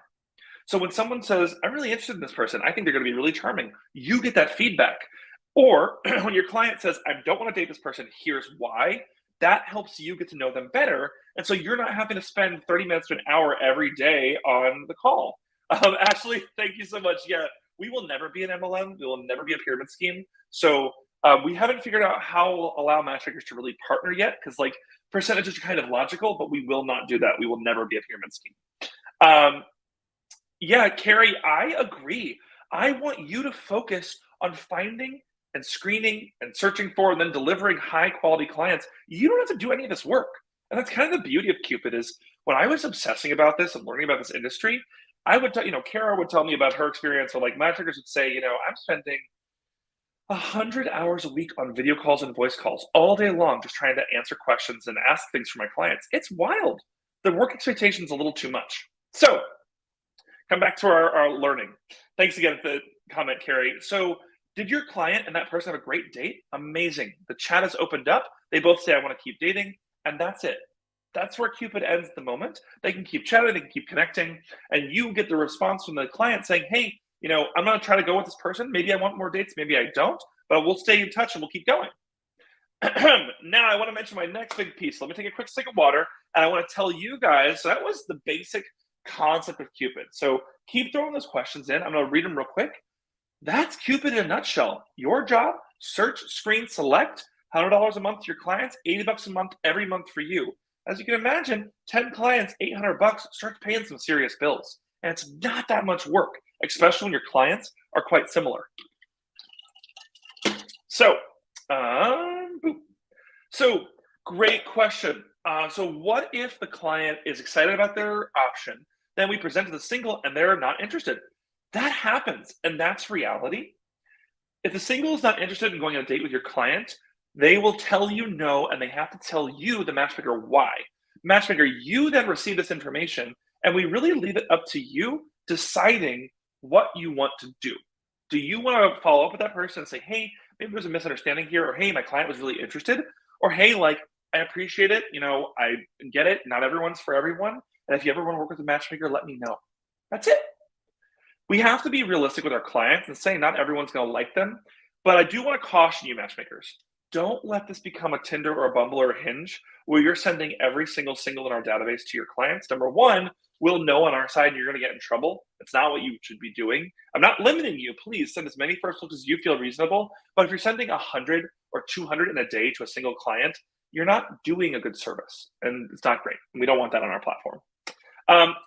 S1: So when someone says, I'm really interested in this person, I think they're going to be really charming, you get that feedback. Or when your client says, I don't want to date this person, here's why, that helps you get to know them better. And so you're not having to spend 30 minutes to an hour every day on the call. Ashley, thank you so much. Yeah, we will never be an MLM. We will never be a pyramid scheme. So we haven't figured out how we'll allow matchmakers to really partner yet, because percentages are kind of logical, but we will not do that. We will never be a pyramid scheme. Yeah, Carrie, I agree. I want you to focus on finding and screening and searching for and then delivering high quality clients. You don't have to do any of this work. And that's kind of the beauty of Kupid is when I was obsessing about this and learning about this industry, I would, Kara would tell me about her experience, or matchmakers would say, I'm spending 100 hours a week on video calls and voice calls all day long, just trying to answer questions and ask things for my clients. It's wild. The work expectation is a little too much. So, come back to our learning. Thanks again for the comment, Carrie. So, did your client and that person have a great date? Amazing. The chat has opened up. They both say, I want to keep dating, and that's it. That's where Cupid ends the moment. They can keep chatting, they can keep connecting, and you get the response from the client saying, hey, I'm going to try to go with this person. Maybe I want more dates, maybe I don't, but we'll stay in touch and we'll keep going. Now, I want to mention my next big piece. Let me take a quick sip of water, and I want to tell you guys, so that was the basic concept of Cupid. So keep throwing those questions in. I'm going to read them real quick. That's Cupid in a nutshell. Your job, search, screen, select, $100 a month to your clients, $80 a month every month for you. As you can imagine, 10 clients, $800 starts paying some serious bills. And it's not that much work, especially when your clients are quite similar. So, great question. So what if the client is excited about their option, then we present to the single and they're not interested? That happens, and that's reality. If the single is not interested in going on a date with your client, they will tell you no, and they have to tell you, the matchmaker, why. Matchmaker, you then receive this information, and we really leave it up to you deciding what you want to do. Do you want to follow up with that person and say, hey, maybe there's a misunderstanding here, or hey, my client was really interested, or hey, I appreciate it, I get it, not everyone's for everyone, and if you ever want to work with a matchmaker, let me know. That's it. We have to be realistic with our clients and say not everyone's going to like them, but I do want to caution you, matchmakers. Don't let this become a Tinder or a Bumble or a Hinge where you're sending every single in our database to your clients. Number one, we'll know on our side and you're going to get in trouble. It's not what you should be doing. I'm not limiting you. Please send as many first looks as you feel reasonable. But if you're sending 100 or 200 in a day to a single client, you're not doing a good service. And it's not great. We don't want that on our platform.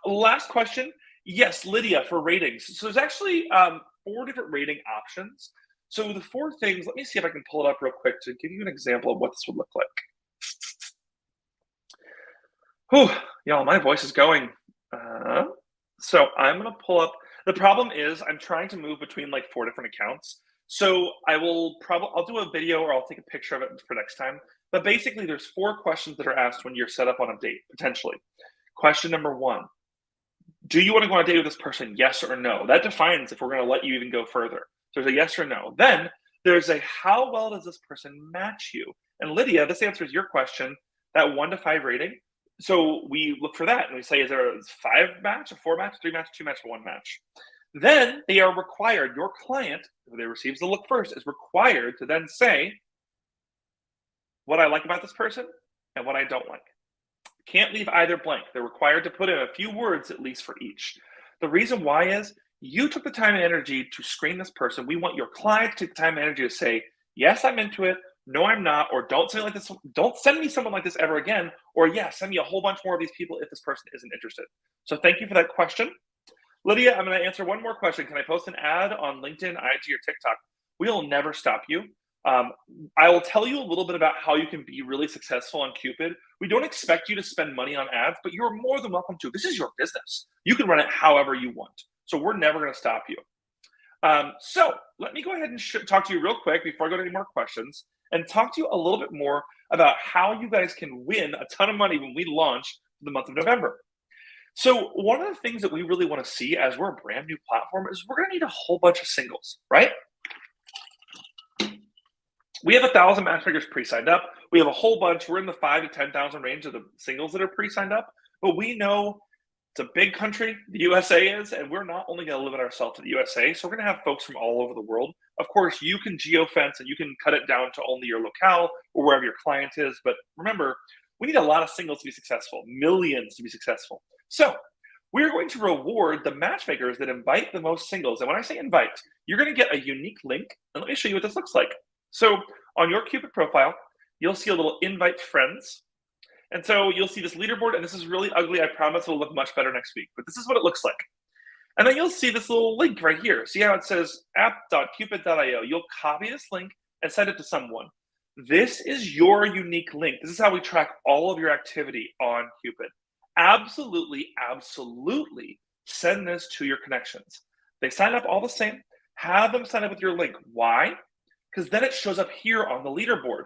S1: Last question. Yes, Lydia, for ratings. So there's actually 4 different rating options. So the 4 things, let me see if I can pull it up real quick to give you an example of what this would look like. Whew, y'all, my voice is going. So I'm going to pull up. The problem is I'm trying to move between 4 different accounts. So I'll do a video or I'll take a picture of it for next time. But basically there's 4 questions that are asked when you're set up on a date, potentially. Question number 1. Do you want to go on a date with this person? Yes or no? That defines if we're going to let you even go further. So there's a yes or no. Then there's a how well does this person match you? And Lydia, this answers your question, that 1 to 5 rating. So we look for that and we say, is there a 5 match, a 4 match, 3 match, 2 match, 1 match? Then they are required, your client, who they receives the look first, is required to then say what I like about this person and what I don't like. Can't leave either blank. They're required to put in a few words at least for each. The reason why is you took the time and energy to screen this person. We want your client to take the time and energy to say, yes, I'm into it. No, I'm not. Or don't send me like this. Don't send me someone like this ever again. Or yes, send me a whole bunch more of these people if this person isn't interested. So thank you for that question. Lydia, I'm going to answer one more question. Can I post an ad on LinkedIn, IG, or TikTok? We'll never stop you. I will tell you a little bit about how you can be really successful on Cupid. We don't expect you to spend money on ads, but you're more than welcome to. This is your business. You can run it however you want. So we're never going to stop you. So let me go ahead and talk to you real quick before I go to any more questions and talk to you a little bit more about how you guys can win a ton of money when we launch the month of November. So one of the things that we really want to see as we're a brand new platform is we're going to need a whole bunch of singles, right? We have 1,000 matchmakers pre-signed up. We have a whole bunch. We're in the 5,000 to 10,000 range of the singles that are pre-signed up. But we know it's a big country, the USA is, and we're not only going to limit ourselves to the USA. So we're going to have folks from all over the world. Of course, you can geofence and you can cut it down to only your locale or wherever your client is. But remember, we need a lot of singles to be successful, millions to be successful. So we're going to reward the matchmakers that invite the most singles. And when I say invite, you're going to get a unique link. And let me show you what this looks like. So on your Cupid profile, you'll see a little invite friends. And so you'll see this leaderboard, and this is really ugly. I promise it'll look much better next week, but this is what it looks like. And then you'll see this little link right here. See how it says app.cupid.io. You'll copy this link and send it to someone. This is your unique link. This is how we track all of your activity on Cupid. Absolutely, absolutely send this to your connections. They sign up all the same. Have them sign up with your link. Why? because then it shows up here on the leaderboard.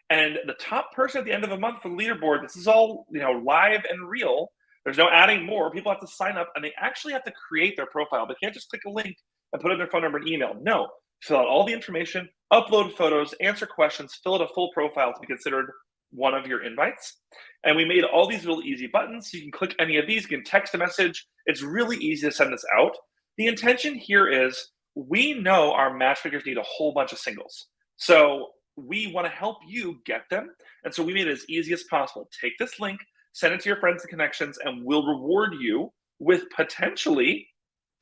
S1: And the top person at the end of the month for the leaderboard, this is all live and real. There's no adding more. People have to sign up, and they actually have to create their profile. They can't just click a link and put in their phone number and email. No, fill out all the information, upload photos, answer questions, fill out a full profile to be considered one of your invites. And we made all these really easy buttons. You can click any of these. You can text a message. It's really easy to send this out. The intention here is we know our matchmakers need a whole bunch of singles. So we want to help you get them. And so we made it as easy as possible. Take this link, send it to your friends and connections, and we'll reward you with potentially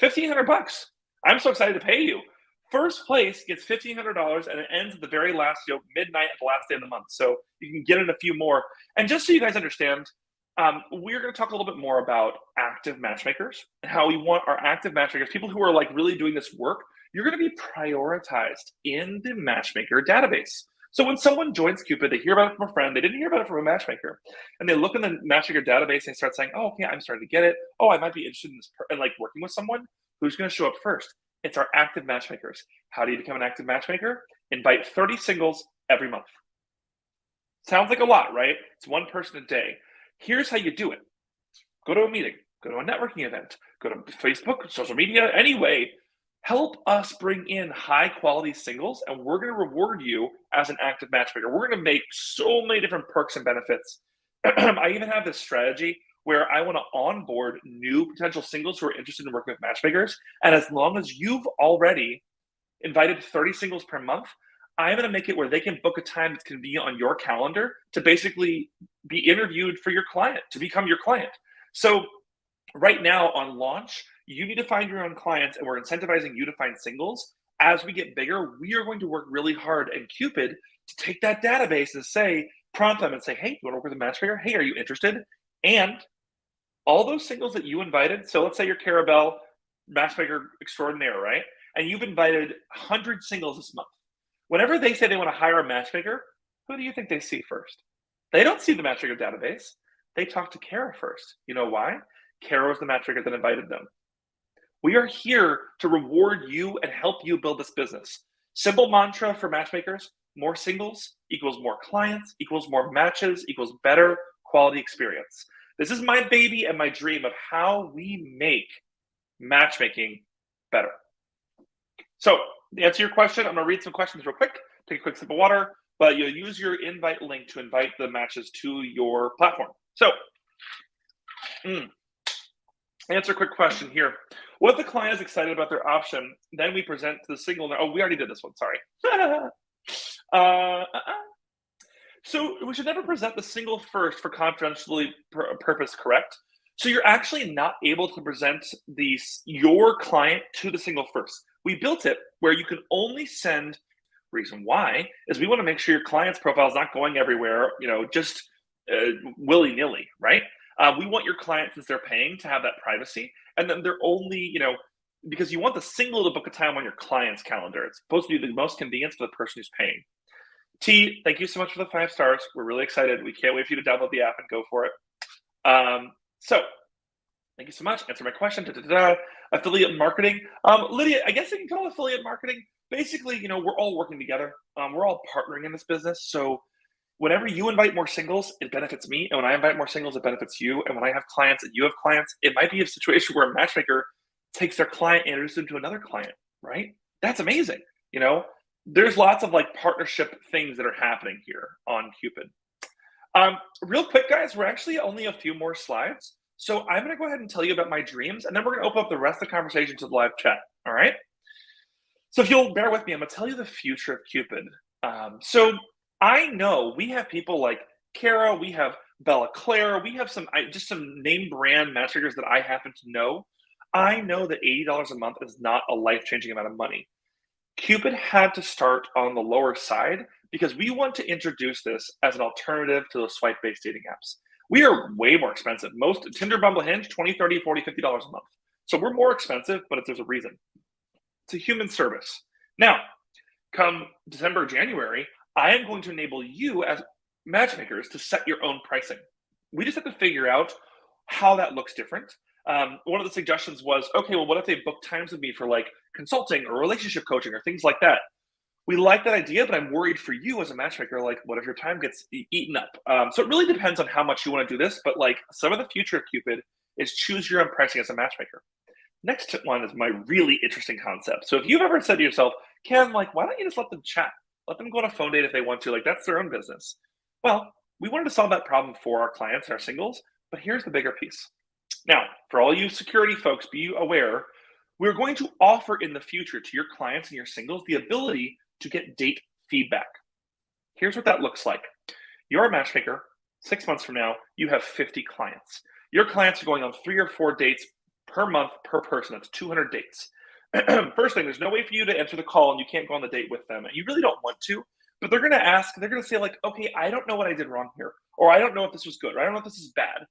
S1: $1,500. I'm so excited to pay you. First place gets $1,500, and it ends at the very last, midnight at the last day of the month. So you can get in a few more. And just so you guys understand, we're going to talk a little bit more about active matchmakers and how we want our active matchmakers, people who are like really doing this work, you're going to be prioritized in the matchmaker database. So when someone joins Kupid, they hear about it from a friend, they didn't hear about it from a matchmaker, and they look in the matchmaker database and start saying, oh, okay, I'm starting to get it. Oh, I might be interested in this, and like working with someone. Who's going to show up first? It's our active matchmakers. How do you become an active matchmaker? Invite 30 singles every month. Sounds like a lot, right? It's one person a day. Here's how you do it. Go to a meeting, go to a networking event, go to Facebook, social media, anyway. Help us bring in high quality singles, and we're going to reward you as an active matchmaker. We're going to make so many different perks and benefits. I even have this strategy where I want to onboard new potential singles who are interested in working with matchmakers. And as long as you've already invited 30 singles per month, I'm going to make it where they can book a time that's convenient on your calendar to basically be interviewed for your client, to become your client. So right now on launch, you need to find your own clients, and we're incentivizing you to find singles. As we get bigger, we are going to work really hard in Kupid to take that database and prompt them and say, hey, you want to work with a matchmaker? Hey, are you interested? And all those singles that you invited, so let's say you're Carabelle, matchmaker extraordinaire, right? And you've invited 100 singles this month. Whenever they say they want to hire a matchmaker, who do you think they see first? They don't see the matchmaker database. They talk to Kara first. You know why? Kara was the matchmaker that invited them. We are here to reward you and help you build this business. Simple mantra for matchmakers: more singles equals more clients, equals more matches, equals better quality experience. This is my baby and my dream of how we make matchmaking better. So to answer your question, I'm going to read some questions real quick, take a quick sip of water, but you'll use your invite link to invite the matches to your platform. So answer a quick question here. What if the client is excited about their option, then we present to the single? Oh, we already did this one, sorry. So we should never present the single first for confidentiality purpose, correct? So you're actually not able to present your client to the single first. We built it where you can only send. Reason why is we want to make sure your client's profile is not going everywhere, just willy-nilly, right? We want your client, since they're paying, to have that privacy, and then they're only, because you want the single to book a time on your client's calendar. It's supposed to be the most convenient for the person who's paying. T, thank you so much for the 5 stars. We're really excited. We can't wait for you to download the app and go for it. So thank you so much. Answer my question. Affiliate marketing. Lydia, I guess I can call it affiliate marketing. Basically, we're all working together. We're all partnering in this business. So whenever you invite more singles, it benefits me. And when I invite more singles, it benefits you. And when I have clients and you have clients, it might be a situation where a matchmaker takes their client and introduces them to another client, right? That's amazing. There's lots of partnership things that are happening here on Kupid. Real quick, guys, we're actually only a few more slides. So I'm going to go ahead and tell you about my dreams, and then we're going to open up the rest of the conversation to the live chat. All right? So if you'll bear with me, I'm going to tell you the future of Kupid. So I know we have people like Kara, we have Bella Claire, we have some name brand matchmakers that I happen to know. I know that $80 a month is not a life-changing amount of money. Kupid had to start on the lower side because we want to introduce this as an alternative to the swipe-based dating apps. We are way more expensive. Most Tinder, Bumble, Hinge, $20, $30, $40, $50 a month. So we're more expensive, but there's a reason. It's a human service. Now, come December, January, I am going to enable you as matchmakers to set your own pricing. We just have to figure out how that looks different. One of the suggestions was, okay, well, what if they book times with me for consulting or relationship coaching or things like that? We like that idea, but I'm worried for you as a matchmaker. Like, what if your time gets eaten up? So it really depends on how much you want to do this. But like some of the future of Cupid is choose your own pricing as a matchmaker. Next one is my really interesting concept. So if you've ever said to yourself, Ken, like, why don't you just let them chat? Let them go on a phone date if they want to. Like, that's their own business. Well, we wanted to solve that problem for our clients and our singles, but here's the bigger piece. Now, for all you security folks, be aware, we're going to offer in the future to your clients and your singles the ability to get date feedback. Here's what that looks like. You're a matchmaker. 6 months from now, you have 50 clients. Your clients are going on 3 or 4 dates per month per person. That's 200 dates. First thing, there's no way for you to answer the call and you can't go on the date with them. And you really don't want to, but they're going to ask, they're going to say like, okay, I don't know what I did wrong here. Or I don't know if this was good. Or I don't know if this is bad.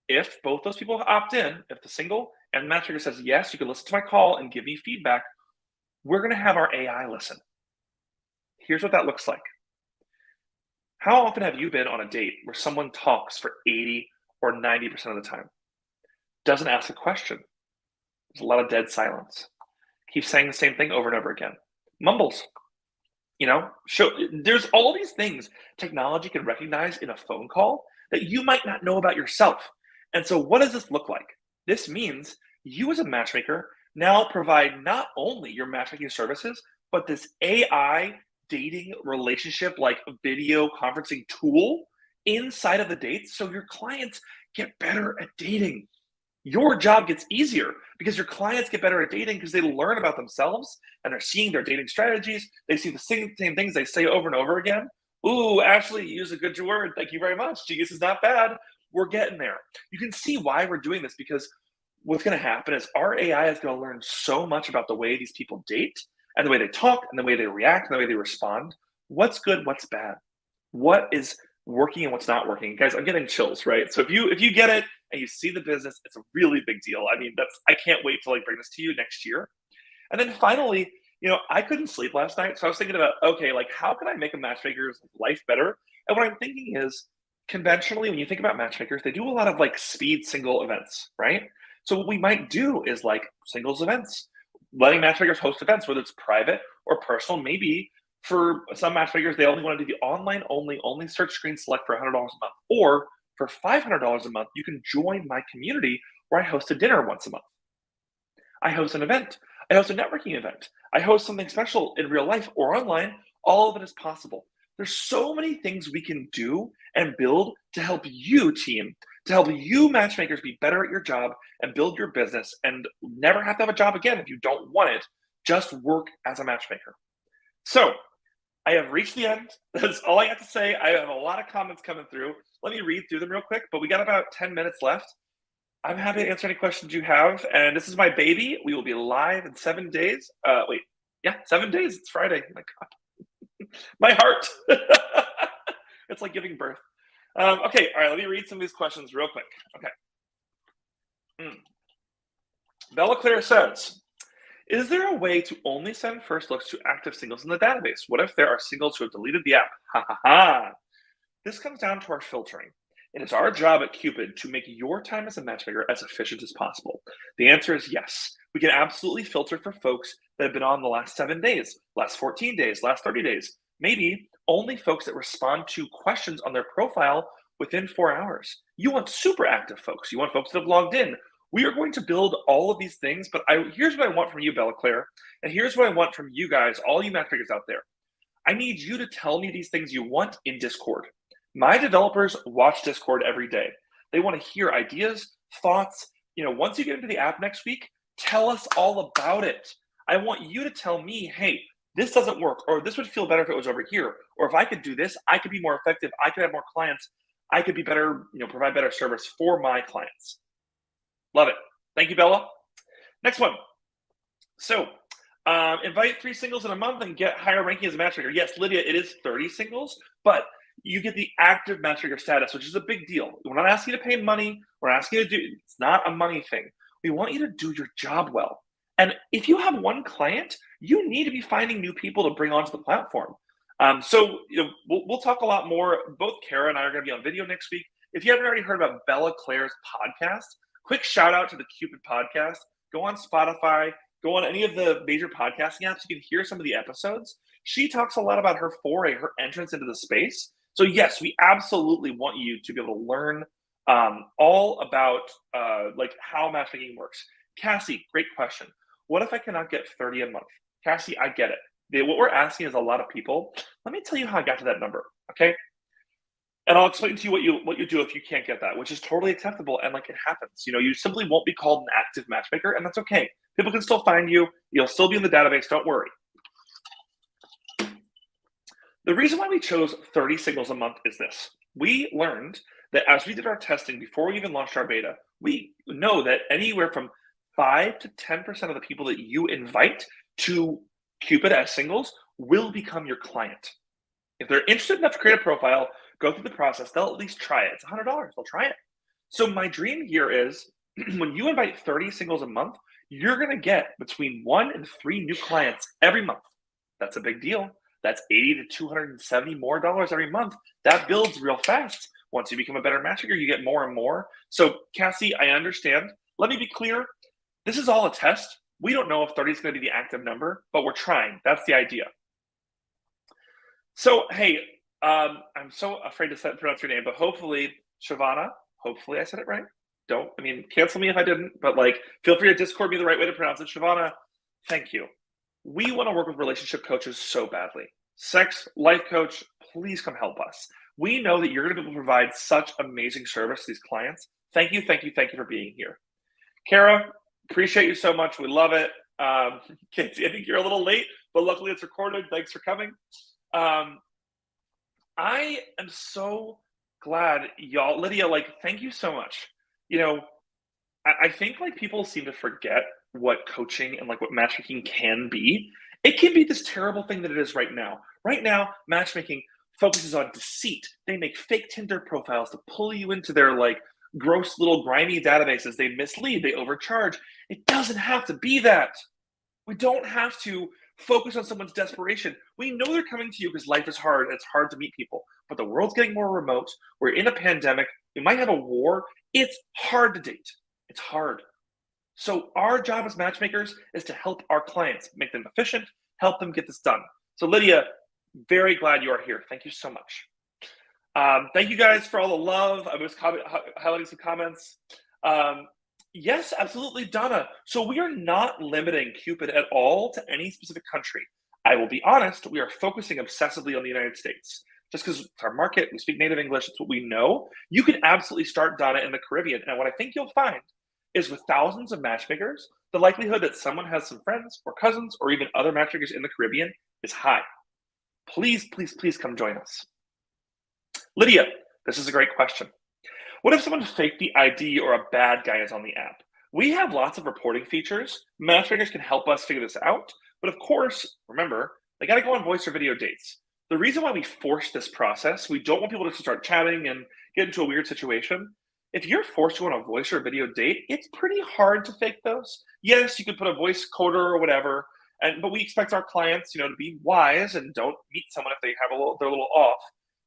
S1: If both those people opt in, if the single and the matchmaker says, yes, you can listen to my call and give me feedback, we're going to have our AI listen. Here's what that looks like. How often have you been on a date where someone talks for 80 or 90% of the time? Doesn't ask a question. There's a lot of dead silence. Keeps saying the same thing over and over again. Mumbles. There's all these things technology can recognize in a phone call that you might not know about yourself. And so what does this look like? This means you as a matchmaker now provide not only your matchmaking services, but this AI dating relationship like video conferencing tool inside of the dates so your clients get better at dating. Your job gets easier because your clients get better at dating because they learn about themselves and they're seeing their dating strategies. They see the same things they say over and over again. Ooh, Ashley, you use a good word. Thank you very much. Genius is not bad. We're getting there. You can see why we're doing this because what's going to happen is our AI is going to learn so much about the way these people date and the way they talk and the way they react and the way they respond. What's good, what's bad, what is working and what's not working. Guys, I'm getting chills, right? So if you get it and you see the business, it's a really big deal. I mean, I can't wait to like bring this to you next year. And then finally, I couldn't sleep last night, so I was thinking about, okay, like how can I make a matchmaker's life better? And what I'm thinking is, conventionally, when you think about matchmakers, they do a lot of like speed single events, right? So what we might do is like singles events, letting matchmakers host events, whether it's private or personal. Maybe for some matchmakers, they only want to do the online only search screen select for $100 a month. Or for $500 a month, you can join my community where I host a dinner once a month. I host an event. I host a networking event. I host something special in real life or online. All of it is possible. There's so many things we can do and build to help you, team, to help you matchmakers be better at your job and build your business and never have to have a job again if you don't want it. Just work as a matchmaker. So I have reached the end. That's all I have to say. I have a lot of comments coming through. Let me read through them real quick, but we got about 10 minutes left. I'm happy to answer any questions you have. And this is my baby. We will be live in 7 days. 7 days. It's Friday. My God. My heart. It's like giving birth. Okay. All right. Let me read some of these questions real quick. Okay. Bella Claire says, is there a way to only send first looks to active singles in the database? What if there are singles who have deleted the app? Ha ha ha. This comes down to our filtering. It is our job at Cupid to make your time as a matchmaker as efficient as possible. The answer is yes. We can absolutely filter for folks that have been on the last 7 days, last 14 days, last 30 days. Maybe only folks that respond to questions on their profile within 4 hours. You want super active folks. You want folks that have logged in. We are going to build all of these things, but here's what I want from you, Bella Claire, and here's what I want from you guys, all you matchmakers out there. I need you to tell me these things you want in Discord. My developers watch Discord every day. They want to hear ideas, thoughts. Once you get into the app next week, tell us all about it. I want you to tell me, hey, this doesn't work, or this would feel better if it was over here, or if I could do this, I could be more effective, I could have more clients, I could be better, provide better service for my clients. Love it. Thank you, Bella. Next one. So, invite 3 singles in a month and get higher ranking as a matchmaker. Yes, Lydia, it is 30 singles, but you get the active matchmaker status, which is a big deal. We're not asking you to pay money. We're asking you to do, it's not a money thing. We want you to do your job well. And if you have one client, you need to be finding new people to bring onto the platform. We'll talk a lot more. Both Kara and I are going to be on video next week. If you haven't already heard about Bella Claire's podcast, quick shout out to the Cupid podcast. Go on Spotify, go on any of the major podcasting apps, you can hear some of the episodes. She talks a lot about her foray, her entrance into the space. So yes, we absolutely want you to be able to learn all about like how matchmaking works. Cassie, great question. What if I cannot get 30 a month? Cassie, I get it. What we're asking is a lot of people. Let me tell you how I got to that number, okay? And I'll explain to you what you do if you can't get that, which is totally acceptable and like it happens. You simply won't be called an active matchmaker, and that's okay. People can still find you. You'll still be in the database. Don't worry. The reason why we chose 30 singles a month is this. We learned that as we did our testing before we even launched our beta, we know that anywhere from 5 to 10% of the people that you invite to Kupid as singles will become your client. If they're interested enough to create a profile, go through the process, they'll at least try it. It's $100. They'll try it. So my dream here is when you invite 30 singles a month, you're going to get between 1 and 3 new clients every month. That's a big deal. That's $80 to $270 more every month. That builds real fast. Once you become a better matchmaker, you get more and more. So Cassie, I understand. Let me be clear. This is all a test. We don't know if 30 is going to be the active number, but we're trying. That's the idea. So, hey, I'm so afraid to pronounce your name, but hopefully, Shavana, hopefully I said it right. Cancel me if I didn't, but feel free to Discord me the right way to pronounce it. Shavana, thank you. We want to work with relationship coaches so badly. Sex, life coach, please come help us. We know that you're going to be able to provide such amazing service to these clients. Thank you for being here. Kara, appreciate you so much. We love it. Casey, I think you're a little late, but luckily it's recorded. Thanks for coming. I am so glad y'all, Lydia, thank you so much. I think people seem to forget what coaching and what matchmaking can be. It can be this terrible thing that it is right now. Right now, matchmaking focuses on deceit. They make fake Tinder profiles to pull you into their gross little grimy databases. They mislead, they overcharge. It doesn't have to be that. We don't have to focus on someone's desperation. We know they're coming to you because life is hard and it's hard to meet people, but the world's getting more remote. We're in a pandemic. We might have a war. It's hard to date. It's hard. So our job as matchmakers is to help our clients, make them efficient, help them get this done. So Lydia, very glad you are here. Thank you so much. Thank you guys for all the love. I was highlighting some comments. Yes, absolutely, Donna. So we are not limiting Kupid at all to any specific country. I will be honest, we are focusing obsessively on the United States. Just because it's our market, we speak native English, it's what we know. You can absolutely start, Donna, in the Caribbean. And what I think you'll find is with thousands of matchmakers, the likelihood that someone has some friends or cousins or even other matchmakers in the Caribbean is high. Please, please, please come join us. Lydia, this is a great question. What if someone faked the ID or a bad guy is on the app? We have lots of reporting features. Matchmakers can help us figure this out. But of course, remember, they got to go on voice or video dates. The reason why we force this process, we don't want people to start chatting and get into a weird situation. If you're forced to go on a voice or a video date, it's pretty hard to fake those. Yes, you could put a voice coder or whatever, but we expect our clients, to be wise and don't meet someone if they're a little off.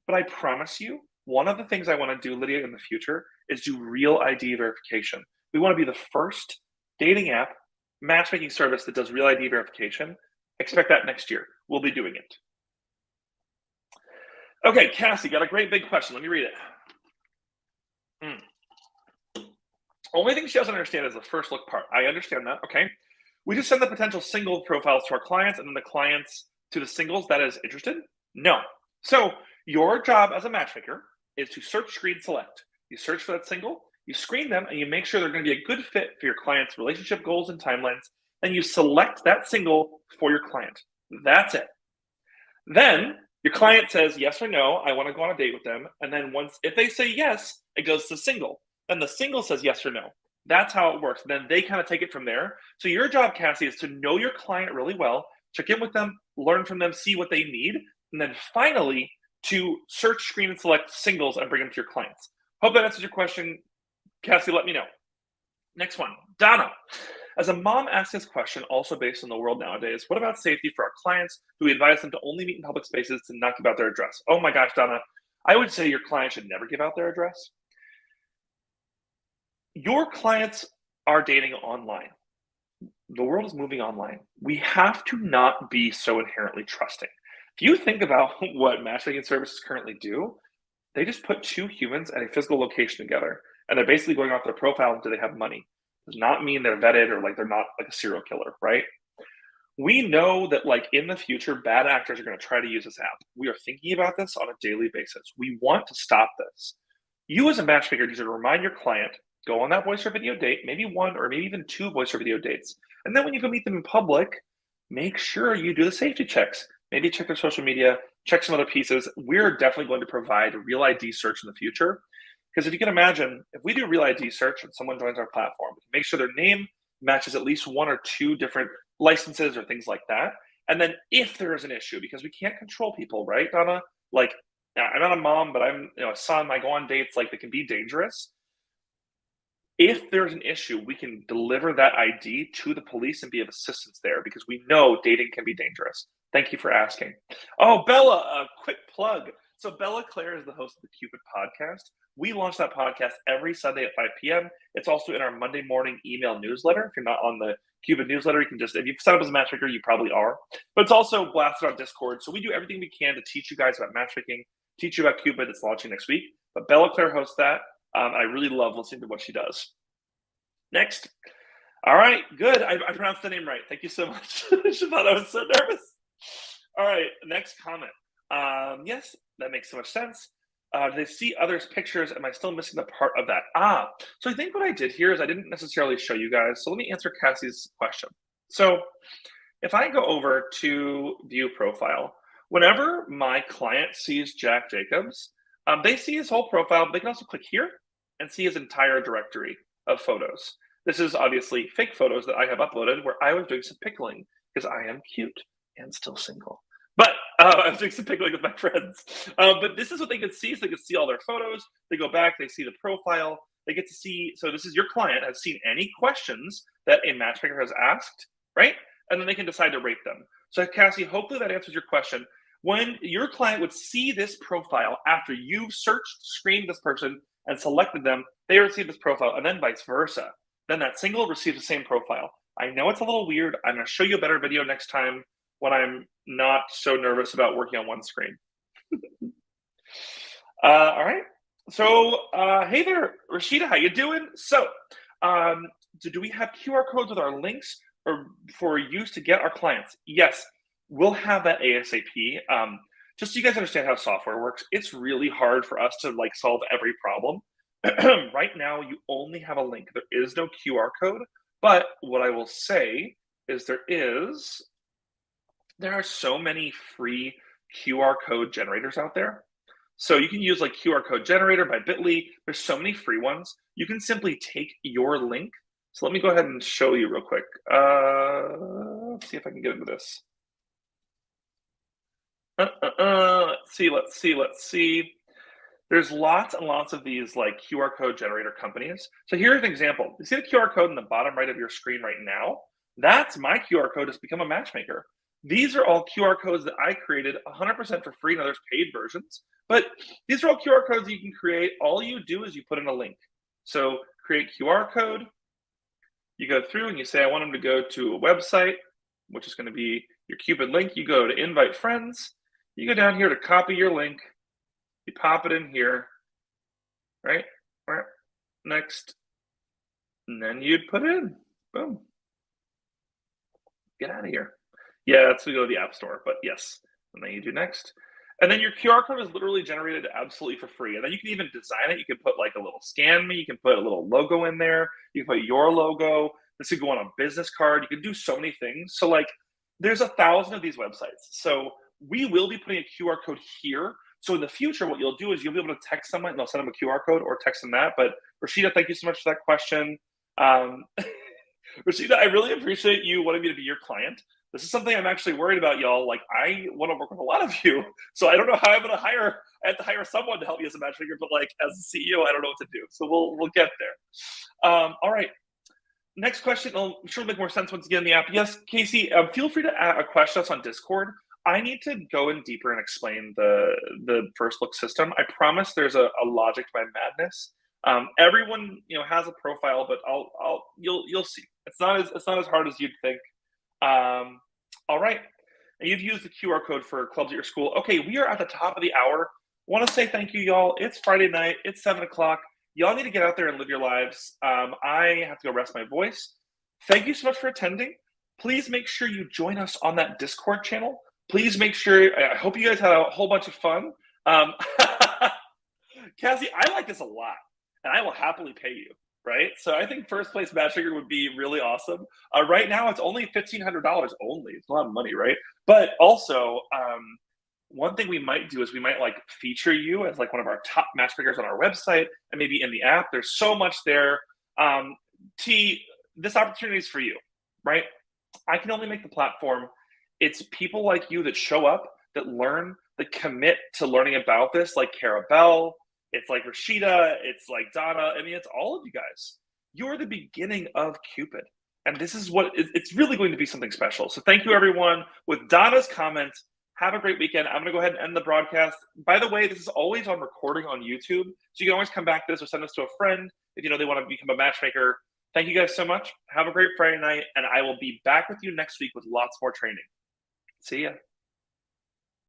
S1: But I promise you, one of the things I want to do, Lydia, in the future is do real ID verification. We want to be the first dating app matchmaking service that does real ID verification. Expect that next year. We'll be doing it. Okay, Cassie, got a great big question. Let me read it. Only thing she doesn't understand is the first look part. I understand that, okay. We just send the potential single profiles to our clients and then the clients to the singles that is interested? No. So your job as a matchmaker is to search, screen, select. You search for that single, you screen them, and you make sure they're going to be a good fit for your client's relationship goals and timelines. Then you select that single for your client. That's it. Then your client says yes or no, I want to go on a date with them. And then if they say yes, it goes to the single. Then the single says yes or no. That's how it works. Then they kind of take it from there. So your job, Cassie, is to know your client really well, check in with them, learn from them, see what they need, and then finally to search, screen, and select singles and bring them to your clients. Hope that answers your question. Cassie, let me know. Next one, Donna. As a mom asks this question, also based on the world nowadays, what about safety for our clients? Do we advise them to only meet in public spaces to not give out their address? Oh my gosh, Donna, I would say your client should never give out their address. Your clients are dating online. the world is moving online. We have to not be so inherently trusting. If you think about what matchmaking services currently do, they just put two humans at a physical location together, and they're basically going off their profile and do they have money. Does not mean they're vetted or like they're not like a serial killer, right? We know that like in the future, bad actors are going to try to use this app. We are thinking about this on a daily basis. We want to stop this. You as a matchmaker need to remind your client, go on that voice or video date, maybe one or maybe even two voice or video dates. And then when you go meet them in public, make sure you do the safety checks. Maybe check their social media, check some other pieces. We're definitely going to provide a real ID search in the future. Because if you can imagine, if we do a real ID search and someone joins our platform, we can make sure their name matches at least one or two different licenses or things like that. And then if there is an issue, because we can't control people, right, Donna? Like, I'm not a mom, but I'm a son. I go on dates, like, that can be dangerous. If there's an issue, we can deliver that ID to the police and be of assistance there because we know dating can be dangerous. Thank you for asking. Oh, Bella, a quick plug. So Bella Claire is the host of the Kupid podcast. We launch that podcast every Sunday at 5 p.m. It's also in our Monday morning email newsletter. If you're not on the Kupid newsletter, you can just, if you've set up as a matchmaker, you probably are. But it's also blasted on Discord. So we do everything we can to teach you guys about matchmaking, teach you about Kupid. It's launching next week. But Bella Claire hosts that. I really love listening to what she does. Next. All right, good. I pronounced the name right. Thank you so much. She thought I was so nervous. All right, next comment. Yes, that makes so much sense. Do they see others' pictures? Am I still missing the part of that? So I think what I did here is I didn't necessarily show you guys. So let me answer Cassie's question. So if I go over to view profile, whenever my client sees Jack Jacobs, they see his whole profile, but they can also click here and see his entire directory of photos. This is obviously fake photos that I have uploaded where I was doing some pickling because I am cute and still single. But I was doing some pickling with my friends. But this is what they could see. So they could see all their photos. They go back, they see the profile. They get to see, so this is your client has seen any questions that a matchmaker has asked, right? And then they can decide to rate them. So Cassie, hopefully that answers your question. When your client would see this profile after you've searched, screened this person, and selected them, they receive this profile, and then vice versa. Then that single receives the same profile. I know it's a little weird. I'm going to show you a better video next time when I'm not so nervous about working on one screen. All right. So, hey there, Rashida, how you doing? So, do we have QR codes with our links or for use to get our clients? Yes, we'll have that ASAP. Just so you guys understand how software works, it's really hard for us to like solve every problem. Right now, you only have a link. There is no QR code. But what I will say is there are so many free QR code generators out there. So you can use like QR code generator by Bitly. There's so many free ones. You can simply take your link. So let me go ahead and show you real quick. Let's see if I can get into this. Let's see. There's lots and lots of these like QR code generator companies. So here's an example. You see the QR code in the bottom right of your screen right now? That's my QR code to become a matchmaker. These are all QR codes that I created 100% for free. Now there's paid versions, but these are all QR codes that you can create. All you do is you put in a link. So create QR code. You go through and you say, I want them to go to a website, which is going to be your Kupid link. You go to invite friends. You go down here to copy your link. You pop it in here, right? Next. And then you'd put it in. Boom. Get out of here. Yeah, that's to go to the App Store, but yes. And then you do next. And then your QR code is literally generated absolutely for free. And then you can even design it. You can put like a little scan me. You can put a little logo in there. You can put your logo. This could go on a business card. You can do so many things. So like there's 1,000 of these websites. So we will be putting a QR code here. So in the future, what you'll do is you'll be able to text someone and they'll send them a QR code or text them that. But Rashida, thank you so much for that question. Rashida, I really appreciate you wanting me to be your client. This is something I'm actually worried about, y'all. Like, I want to work with a lot of you. So I don't know how I'm going to hire. I have to hire someone to help me as a matchmaker, but like as a CEO, I don't know what to do. So we'll get there. All right. Next question. I'm sure it'll make more sense once again in the app. Yes, Casey, feel free to question us on Discord. I need to go in deeper and explain the first look system. I promise there's a logic to my madness. Everyone has a profile, but you'll see. It's not as hard as you'd think. All right. And you've used the QR code for clubs at your school. Okay, we are at the top of the hour. Want to say thank you, y'all. It's Friday night. It's 7 o'clock. Y'all need to get out there and live your lives. I have to go rest my voice. Thank you so much for attending. Please make sure you join us on that Discord channel. Please make sure. I hope you guys had a whole bunch of fun. Cassie, I like this a lot, and I will happily pay you. Right, so I think first place Matchmaker would be really awesome. Right now, it's only $1,500 only. It's a lot of money, right? But also, one thing we might do is we might like feature you as like one of our top matchmakers on our website and maybe in the app. There's so much there. T, this opportunity is for you, right? I can only make the platform. It's people like you that show up, that learn, that commit to learning about this, like Carabelle. It's like Rashida. It's like Donna. I mean, it's all of you guys. You're the beginning of Kupid. And this is what it's really going to be something special. So thank you, everyone. With Donna's comments, have a great weekend. I'm going to go ahead and end the broadcast. By the way, this is always on recording on YouTube. So you can always come back to this or send this to a friend if you know they want to become a matchmaker. Thank you guys so much. Have a great Friday night. And I will be back with you next week with lots more training. See ya.